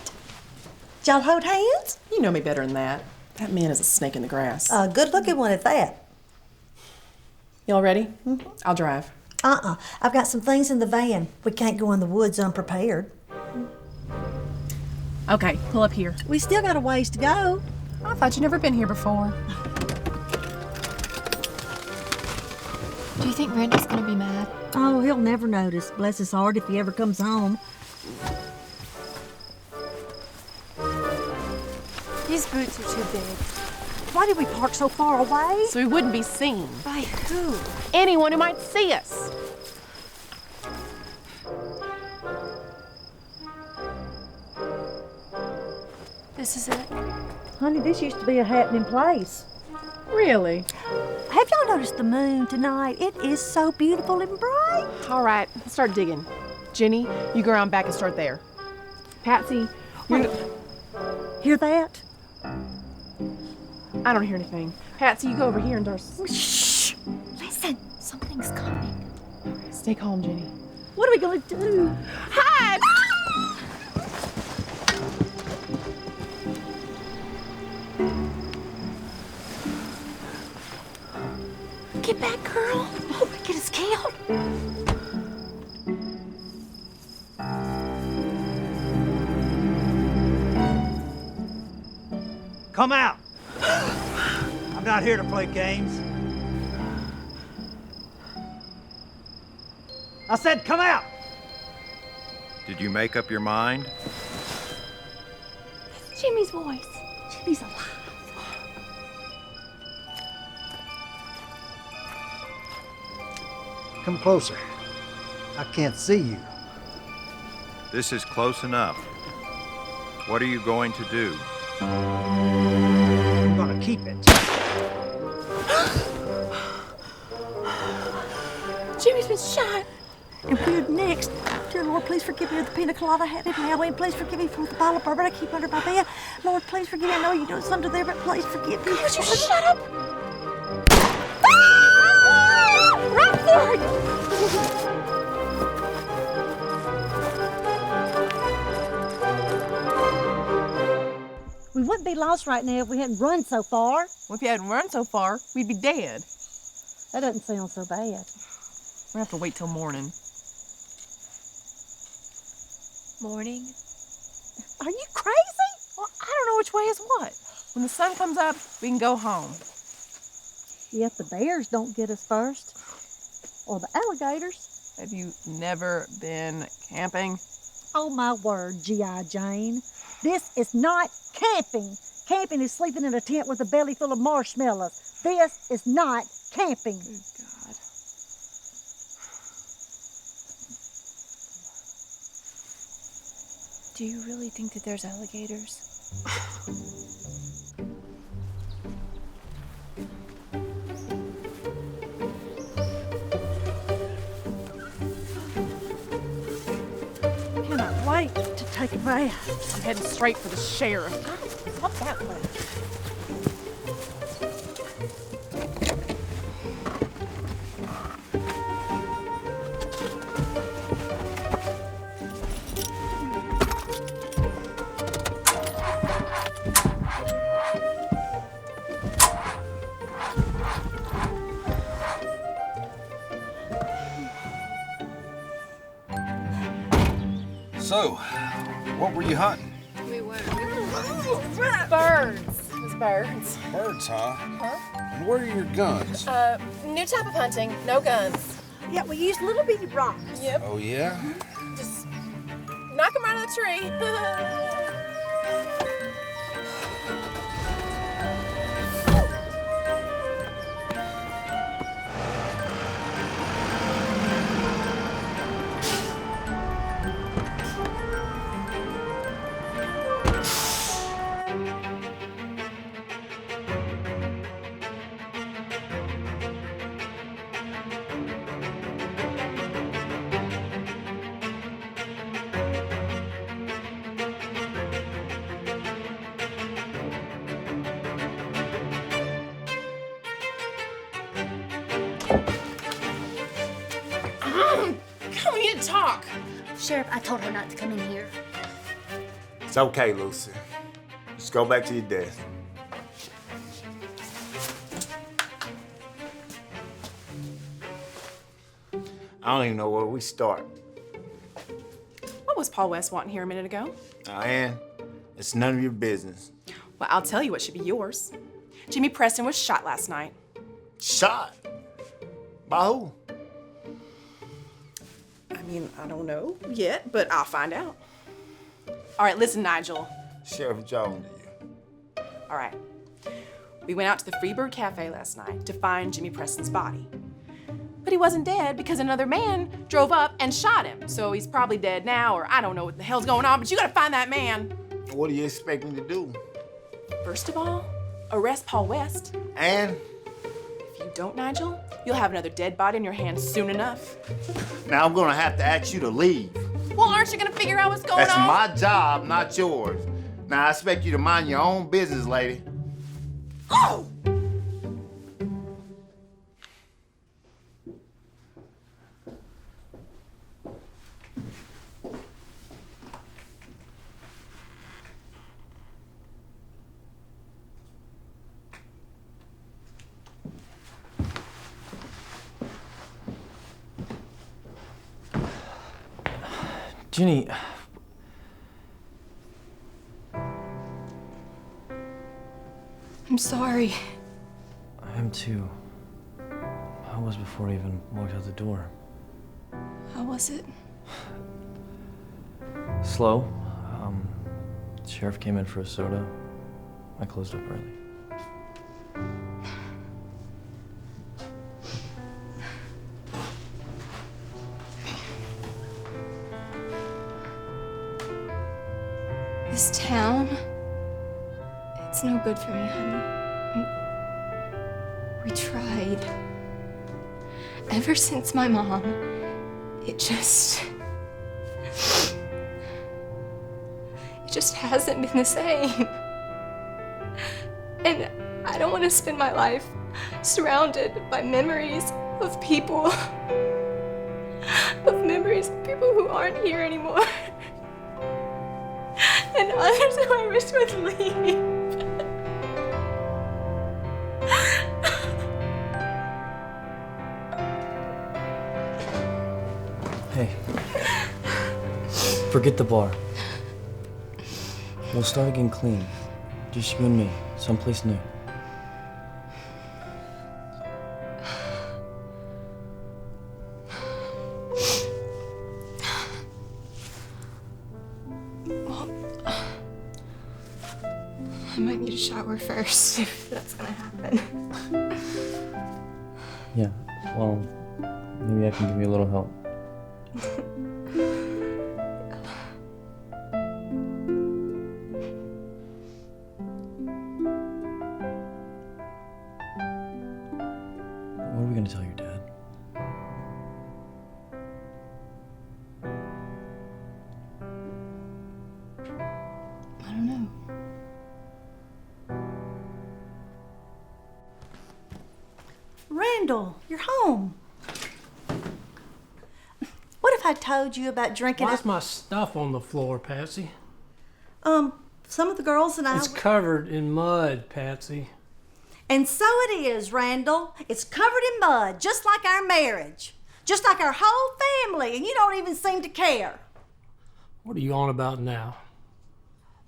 Did y'all hold hands? You know me better than that. That man is a snake in the grass. A good-looking one at that. Y'all ready? I'll drive. I've got some things in the van. We can't go in the woods unprepared. Okay, pull up here. We still got a ways to go. I thought you'd never been here before. Do you think Randy's gonna be mad? Oh, he'll never notice. Bless his heart if he ever comes home. These boots are too big. Why did we park so far away? So we wouldn't be seen. By who? Anyone who might see us. This is it. Honey, this used to be a happening place. Really? Have y'all noticed the moon tonight? It is so beautiful and bright. All right, let's start digging. Jenny, you go around back and start there. Patsy, Wait. Hear that? I don't hear anything. Patsy, you go over here and start. Shh! Listen, something's coming. Stay calm, Jenny. What are we gonna do? Hide! Get back, girl. Oh, get us killed. Come out! I'm not here to play games. I said come out! Did you make up your mind? That's Jimmy's voice. Jimmy's alive. Come closer. I can't see you. This is close enough. What are you going to do? I'm gonna keep it. Jimmy's been shot. And we're next. Dear Lord, please forgive me of the pina colada I had in my way. Please forgive me for the bottle of bourbon I keep under my bed. Lord, please forgive me. I know you're doing something there, but please forgive me. Would you shut up? Run for it! We wouldn't be lost right now if we hadn't run so far. Well, if you hadn't run so far, we'd be dead. That doesn't sound so bad. We'll have to wait till morning. Morning. Are you crazy? Well, I don't know which way is what. When the sun comes up, we can go home. If the bears don't get us first. Or the alligators. Have you never been camping? Oh, my word, G.I. Jane. This is not camping. Camping is sleeping in a tent with a belly full of marshmallows. This is not camping. Good God. Do you really think that there's alligators? Cannot wait to take a bath. I'm heading straight for the sheriff. Up that way. So, what were you hunting? We were birds. It was birds. Birds, huh? Huh? And where are your guns? New type of hunting. No guns. Yeah, we used little bitty rocks. Yep. Oh, yeah? Just knock them out of the tree. Come, we need to talk. Sheriff, I told her not to come in here. It's okay, Lucy. Just go back to your desk. I don't even know where we start. What was Paul West wanting here a minute ago? Ann, it's none of your business. Well, I'll tell you what should be yours. Jimmy Preston was shot last night. Shot? By who? I mean, I don't know yet, but I'll find out. All right, listen, Nigel. Sheriff Jones to you. All right. We went out to the Freebird Cafe last night to find Jimmy Preston's body. But he wasn't dead because another man drove up and shot him. So he's probably dead now, or I don't know what the hell's going on, but you gotta find that man. What do you expect me to do? First of all, arrest Paul West. And? If you don't, Nigel, you'll have another dead body in your hands soon enough. Now I'm gonna have to ask you to leave. Well, aren't you gonna figure out what's going That's on? my job, not yours. Now I expect you to mind your own business, lady. Oh! Ginny. I'm sorry. I am too. I was before I even walked out the door. How was it? Slow. The sheriff came in for a soda. I closed up early. This town, it's no good for me, honey. We tried. Ever since my mom, it just hasn't been the same. And I don't want to spend my life surrounded by memories of people who aren't here anymore. And others who I wish would leave. Hey. Forget the bar. We'll start again clean. Just you and me, someplace new. I might need a shower first, if that's gonna happen. Yeah, well, maybe I can give you a little help. What are we gonna tell your dad? I don't know. Randall, you're home. What if I told you about drinking? Why's my stuff on the floor, Patsy? Some of the girls and I. It's covered in mud, Patsy. And so it is, Randall. It's covered in mud, just like our marriage. Just like our whole family, and you don't even seem to care. What are you on about now?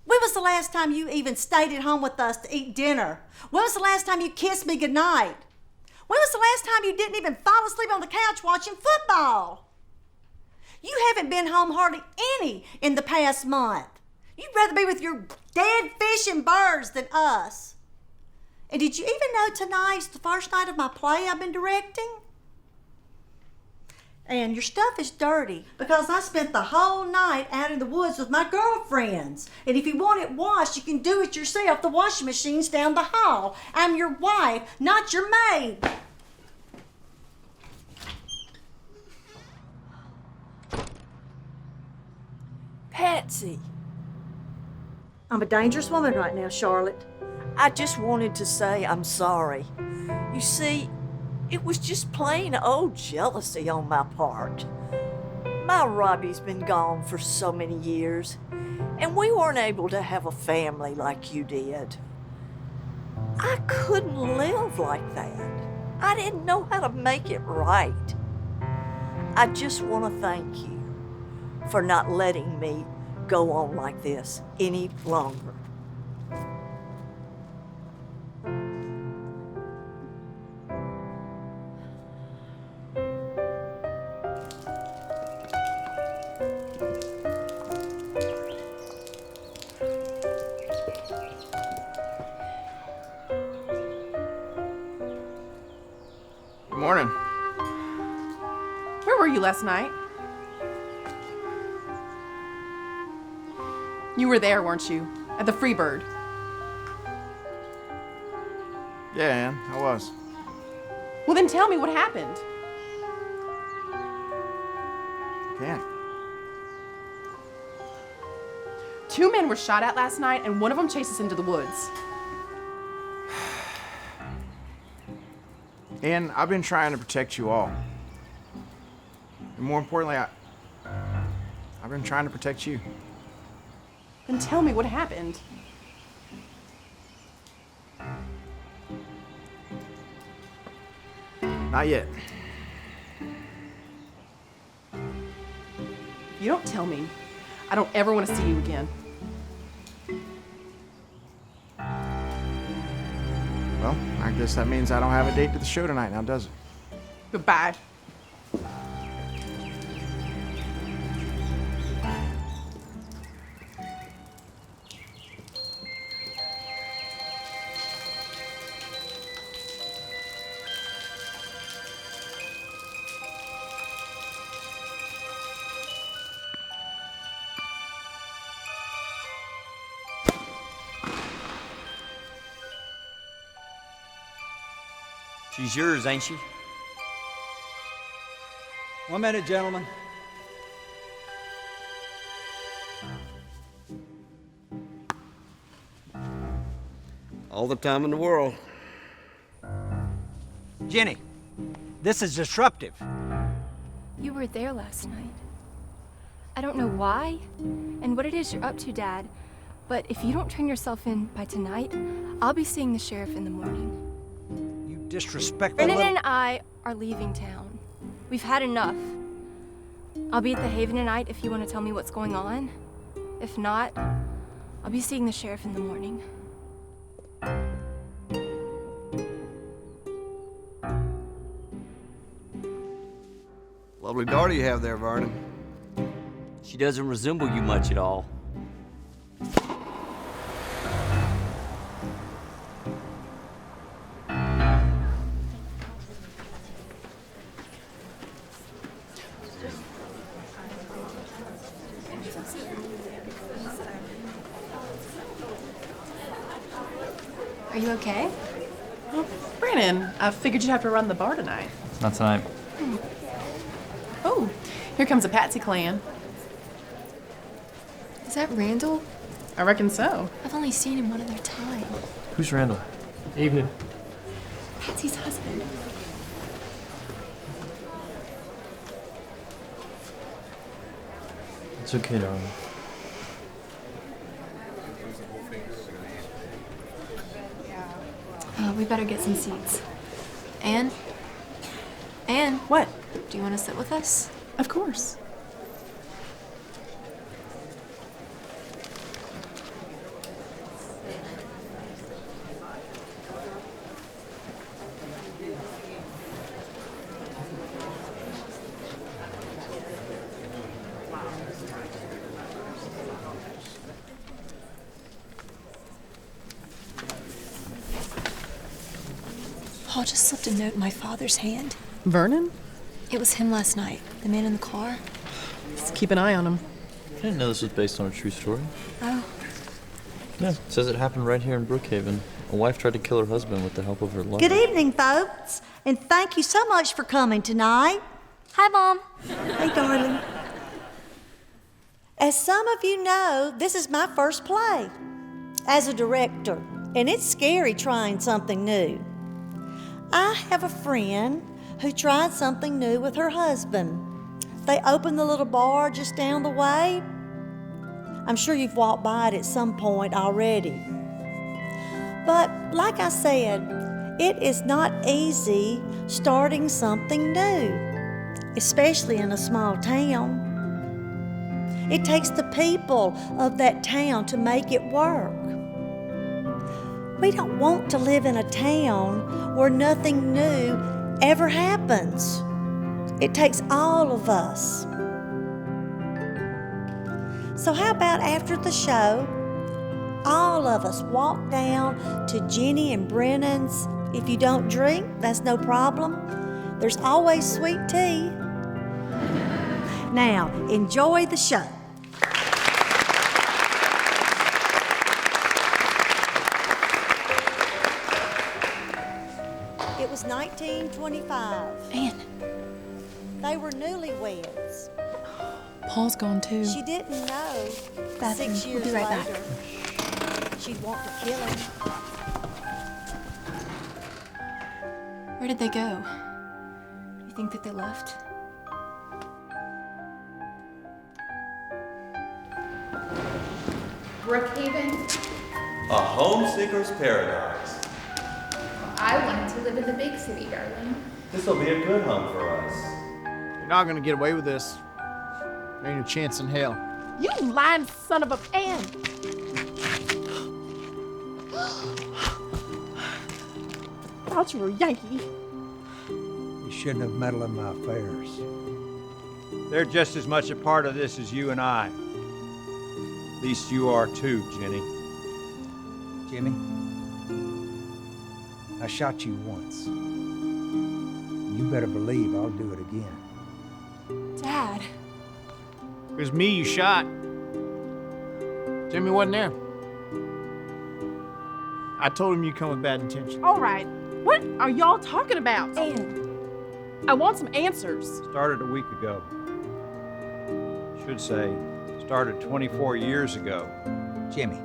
When was the last time you even stayed at home with us to eat dinner? When was the last time you kissed me goodnight? When was the last time you didn't even fall asleep on the couch watching football? You haven't been home hardly any in the past month. You'd rather be with your dead fish and birds than us. And did you even know tonight's the first night of my play I've been directing? And your stuff is dirty because I spent the whole night out in the woods with my girlfriends. And if you want it washed, you can do it yourself. The washing machine's down the hall. I'm your wife, not your maid. Patsy, I'm a dangerous woman right now, Charlotte. I just wanted to say I'm sorry. You see, it was just plain old jealousy on my part. My Robbie's been gone for so many years, and we weren't able to have a family like you did. I couldn't live like that. I didn't know how to make it right. I just want to thank you for not letting me go on like this any longer. Good morning. Where were you last night? You were there, weren't you? At the Freebird. Yeah, Ann, I was. Well, then tell me what happened. Can't. 2 men were shot at last night, and one of them chased us into the woods. Ann, I've been trying to protect you all. And more importantly, I've been trying to protect you. Then tell me what happened. Not yet. You don't tell me. I don't ever want to see you again. Well, I guess that means I don't have a date to the show tonight now, does it? Goodbye. She's yours, ain't she? 1 minute, gentlemen. All the time in the world. Jenny, this is disruptive. You were there last night. I don't know why and what it is you're up to, Dad, but if you don't turn yourself in by tonight, I'll be seeing the sheriff in the morning. You disrespectful Brennan little... and I are leaving town. We've had enough. I'll be at the Haven tonight if you want to tell me what's going on. If not, I'll be seeing the sheriff in the morning. Lovely daughter you have there, Vernon. She doesn't resemble you much at all. Are you okay? Well, Brandon, I figured you'd have to run the bar tonight. Not tonight. Oh, here comes a Patsy clan. Is that Randall? I reckon so. I've only seen him one other time. Who's Randall? Evening. Patsy's husband. It's okay, darling. We better get some seats. Anne? Anne? What? Do you want to sit with us? Of course. Paul just slipped a note in my father's hand. Vernon? It was him last night, the man in the car. Let's keep an eye on him. I didn't know this was based on a true story. Oh. Yeah, it says it happened right here in Brookhaven. A wife tried to kill her husband with the help of her lover. Good evening, folks, and thank you so much for coming tonight. Hi, Mom. Hey, darling. As some of you know, this is my first play as a director, and it's scary trying something new. I have a friend who tried something new with her husband. They opened the little bar just down the way. I'm sure you've walked by it at some point already. But like I said, it is not easy starting something new, especially in a small town. It takes the people of that town to make it work. We don't want to live in a town where nothing new ever happens. It takes all of us. So how about after the show, all of us walk down to Jenny and Brennan's. If you don't drink, that's no problem. There's always sweet tea. Now, enjoy the show. It was 1925. Anne. They were newlyweds. Paul's gone too. She didn't know Bathroom. 6 years We'll be right back. later she'd want to kill him. Where did they go? You think that they left? Brookhaven? A homesteader's paradise. I wanted to live in the big city, darling. This will be a good home for us. You're not gonna get away with this. There ain't a chance in hell. You lying son of a Anne! Thought you were a Yankee. You shouldn't have meddled in my affairs. They're just as much a part of this as you and I. At least you are too, Jenny. Jimmy, I shot you once. You better believe I'll do it again. Dad. It was me you shot. Jimmy wasn't there. I told him you'd come with bad intentions. All right. What are y'all talking about? Anne. I want some answers. Started a week ago. Should say, started 24 years ago. Jimmy,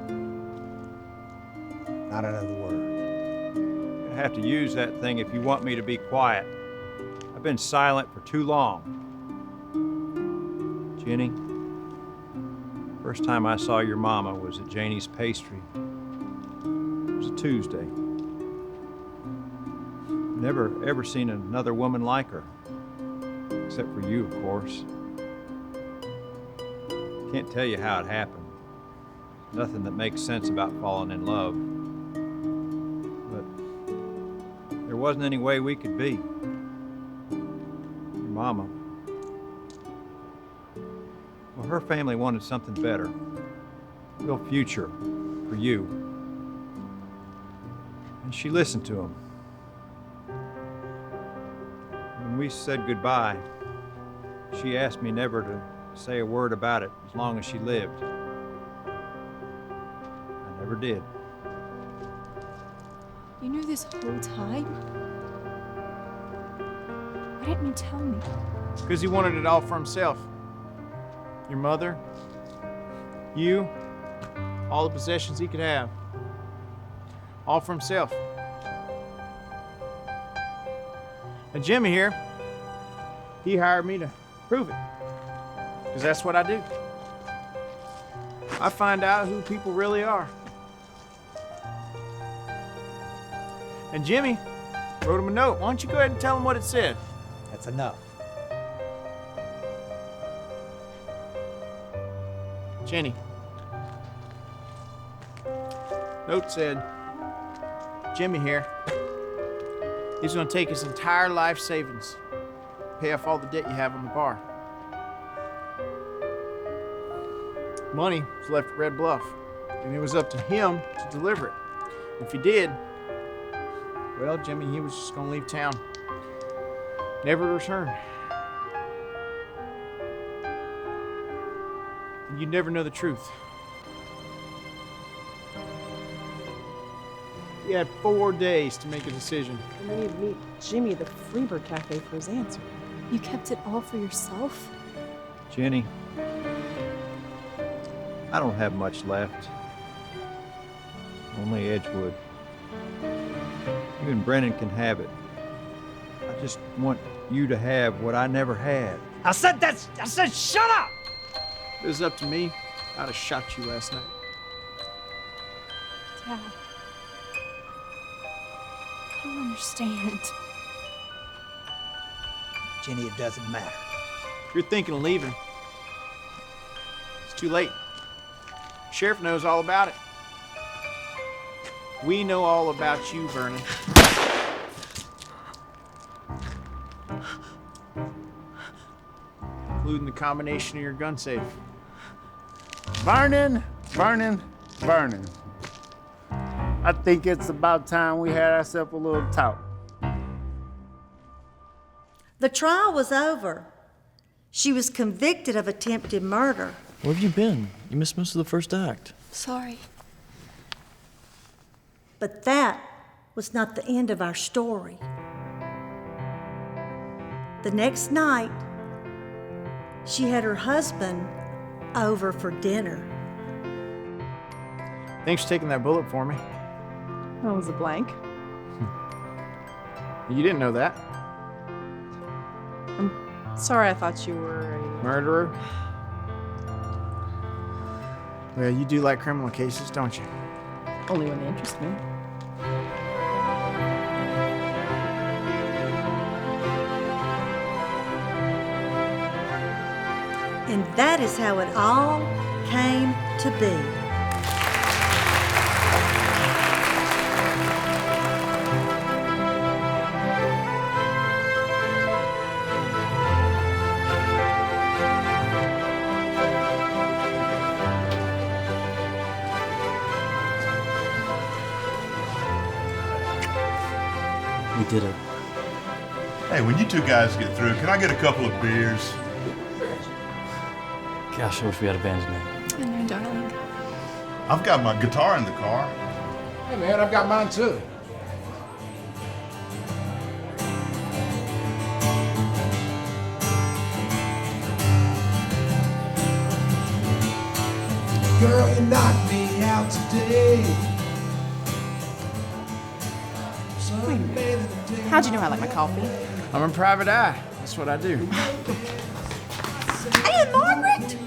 not another word. You're gonna have to use that thing if you want me to be quiet. I've been silent for too long. Jenny, first time I saw your mama was at Janie's Pastry. It was a Tuesday. Never ever seen another woman like her. Except for you, of course. can't tell you how it happened. Nothing that makes sense about falling in love. But there wasn't any way we could be. Your mama, well, her family wanted something better. A real future for you. And she listened to them. When we said goodbye, she asked me never to say a word about it as long as she lived. I never did. You knew this whole time? Why didn't you tell me? Because he wanted it all for himself. Your mother, you, all the possessions he could have. All for himself. And Jimmy here, he hired me to prove it. Because that's what I do. I find out who people really are. And Jimmy wrote him a note. Why don't you go ahead and tell him what it said? That's enough. Jenny. Note said, Jimmy here, he's going to take his entire life savings, pay off all the debt you have on the bar. Money was left at Red Bluff, and it was up to him to deliver it. If he did, well, Jimmy, he was just going to leave town, never to return. And you'd never know the truth. He had 4 days to make a decision. And then you'd meet Jimmy at the Freebird Cafe for his answer. You kept it all for yourself? Jenny, I don't have much left. Only Edgewood. You and Brennan can have it. I just want you to have what I never had. I said shut up! If it was up to me, I'd have shot you last night. Dad. I don't understand. Jenny, it doesn't matter. If you're thinking of leaving, it's too late. Sheriff knows all about it. We know all about you, Vernon. Including the combination of your gun safe. Vernon. I think it's about time we had ourselves a little talk. The trial was over. She was convicted of attempted murder. Where have you been? You missed most of the first act. Sorry. But that was not the end of our story. The next night, she had her husband over for dinner. Thanks for taking that bullet for me. That was a blank. You didn't know that. I'm sorry, I thought you were a Murderer? Well, you do like criminal cases, don't you? Only when they interest me. And that is how it all came to be. We did it. Hey, when you two guys get through, can I get a couple of beers? Gosh, I wish we had a band tonight. I know, darling. I've got my guitar in the car. Hey man, I've got mine too. Girl, you knocked me out today. Wait a minute. How'd you know I like my coffee? I'm a private eye. That's what I do. Hey, Margaret!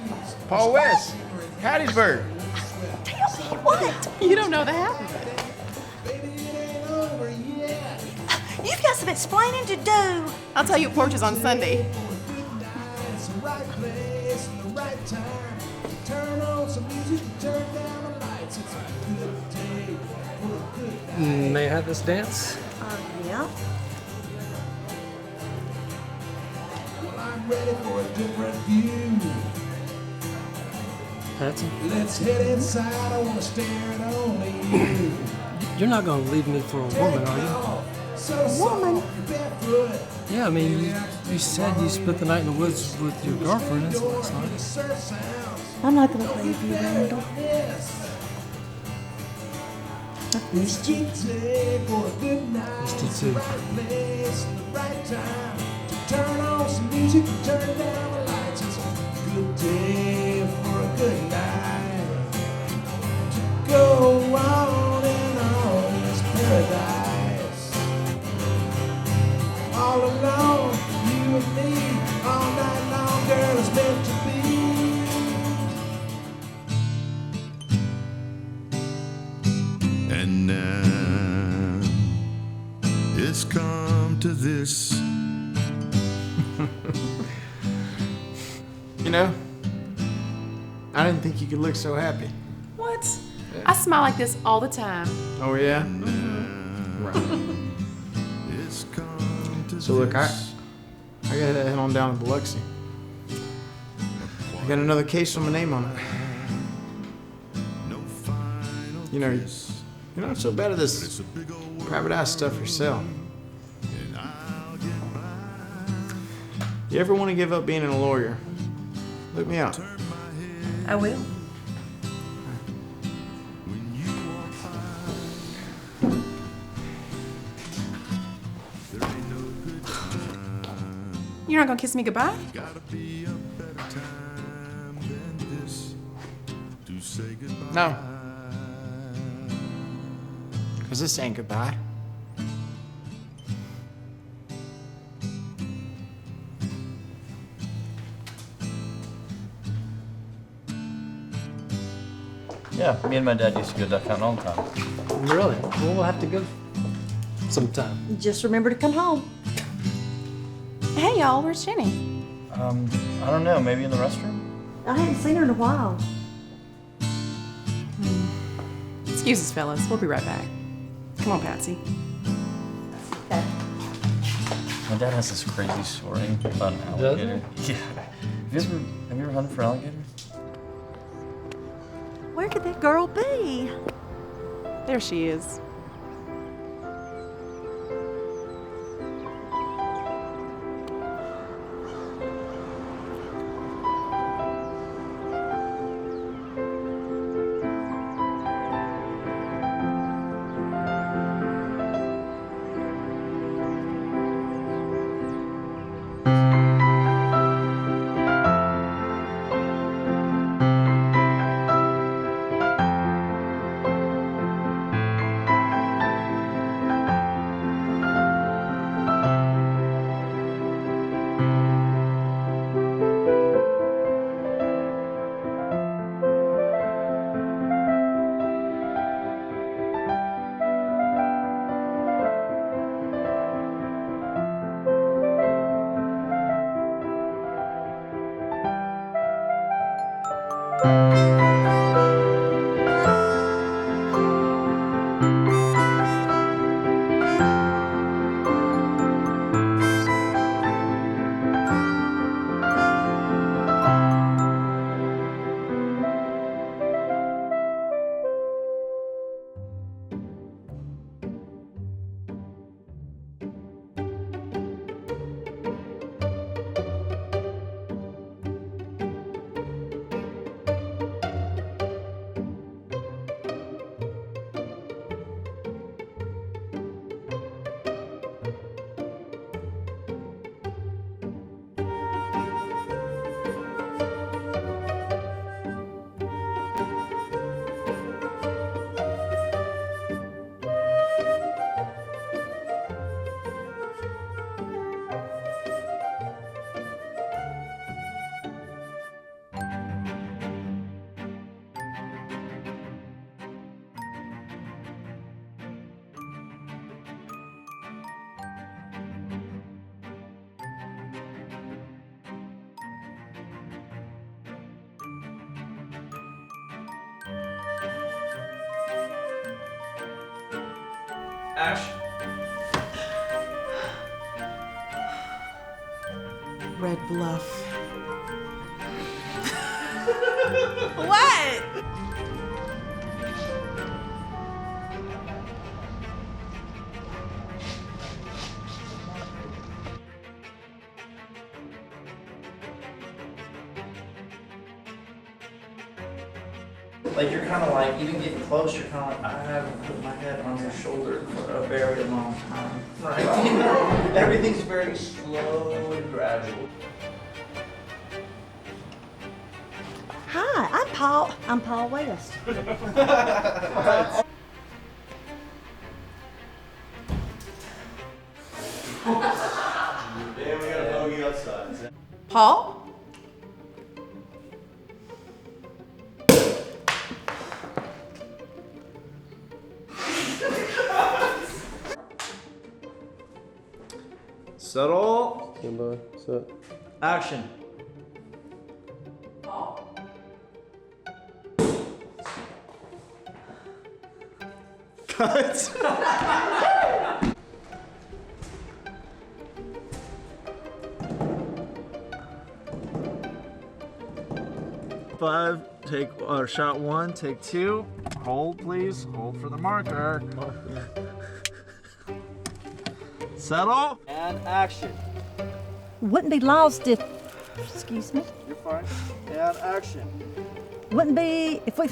Paul West, Hattiesburg. Tell me what? You don't know the half of it. You've got some explaining to do. I'll tell you at Porches on Sunday. Turn on some music and turn down the lights. It's a good day for a good night. May I have this dance? Yeah. Well, I'm ready for a different view. Patsy? Let's head inside. I wanna stare at only you. You're not gonna leave me for a woman, are you? A woman? Yeah, I mean, you said you spent the night in the woods with your girlfriend last night. I'm not gonna leave you, Randall. It's a good day for a good night. Missed you too. Place and the right time to turn on some music and turn down the lights. It's a good day for a good night to go on and on in this paradise. All alone, you and me, all night long, girl, it's meant to be. And now it's come to this. You know, I didn't think you could look so happy. What? I smile like this all the time. Oh, yeah? So look, I gotta head on down to Biloxi. I got another case with my name on it. You know, you're not so bad at this private eye stuff yourself. You ever want to give up being a lawyer? Look me up. I will. You're not gonna kiss me goodbye? No. Because this ain't goodbye. Yeah, me and my dad used to go duck hunting all the time. Really? Well, we'll have to go sometime. Just remember to come home. Hey, y'all, where's Jenny? I don't know, maybe in the restroom? I hadn't seen her in a while. Excuse us, fellas. We'll be right back. Come on, Patsy. Okay. My dad has this crazy story about an alligator. Yeah. Have you ever hunted for alligators? Where could that girl be? There she is. Action. Red Bluff. What? Like you're kind of like, even getting close, you're kind of like, I haven't put my head on your shoulder for a very long time. Right? Everything's very slow and gradual. Hi, I'm Paul. I'm Paul West. Damn, we got a bogey outside. Paul? Settle. Stand by. Set. Action. Cut. Five, take shot one, take two. Hold, please. Hold for the marker. Settle. And action. Wouldn't be lost if. Excuse me. You're fine. And action. Wouldn't be if we.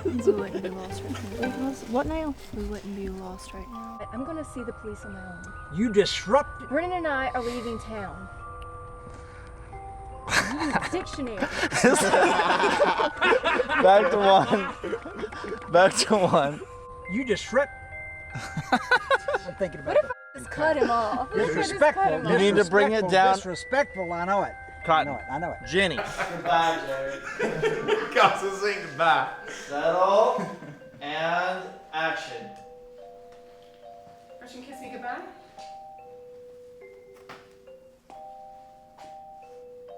We wouldn't be lost right now. What now? We wouldn't be lost right now. I'm gonna see the police on my own. You disrupted. Brennan and I are leaving town. You need a dictionary. Back to one. Back to one. You disrupt. I'm thinking about that. Just cut him off. Disrespectful. You need to bring it down. Disrespectful. I know it. Cotton. I know it. Jenny. Goodbye, Jared. Got to sing goodbye. Settle. And action. First you kiss me goodbye?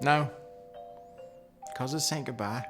No. Cause it ain't goodbye.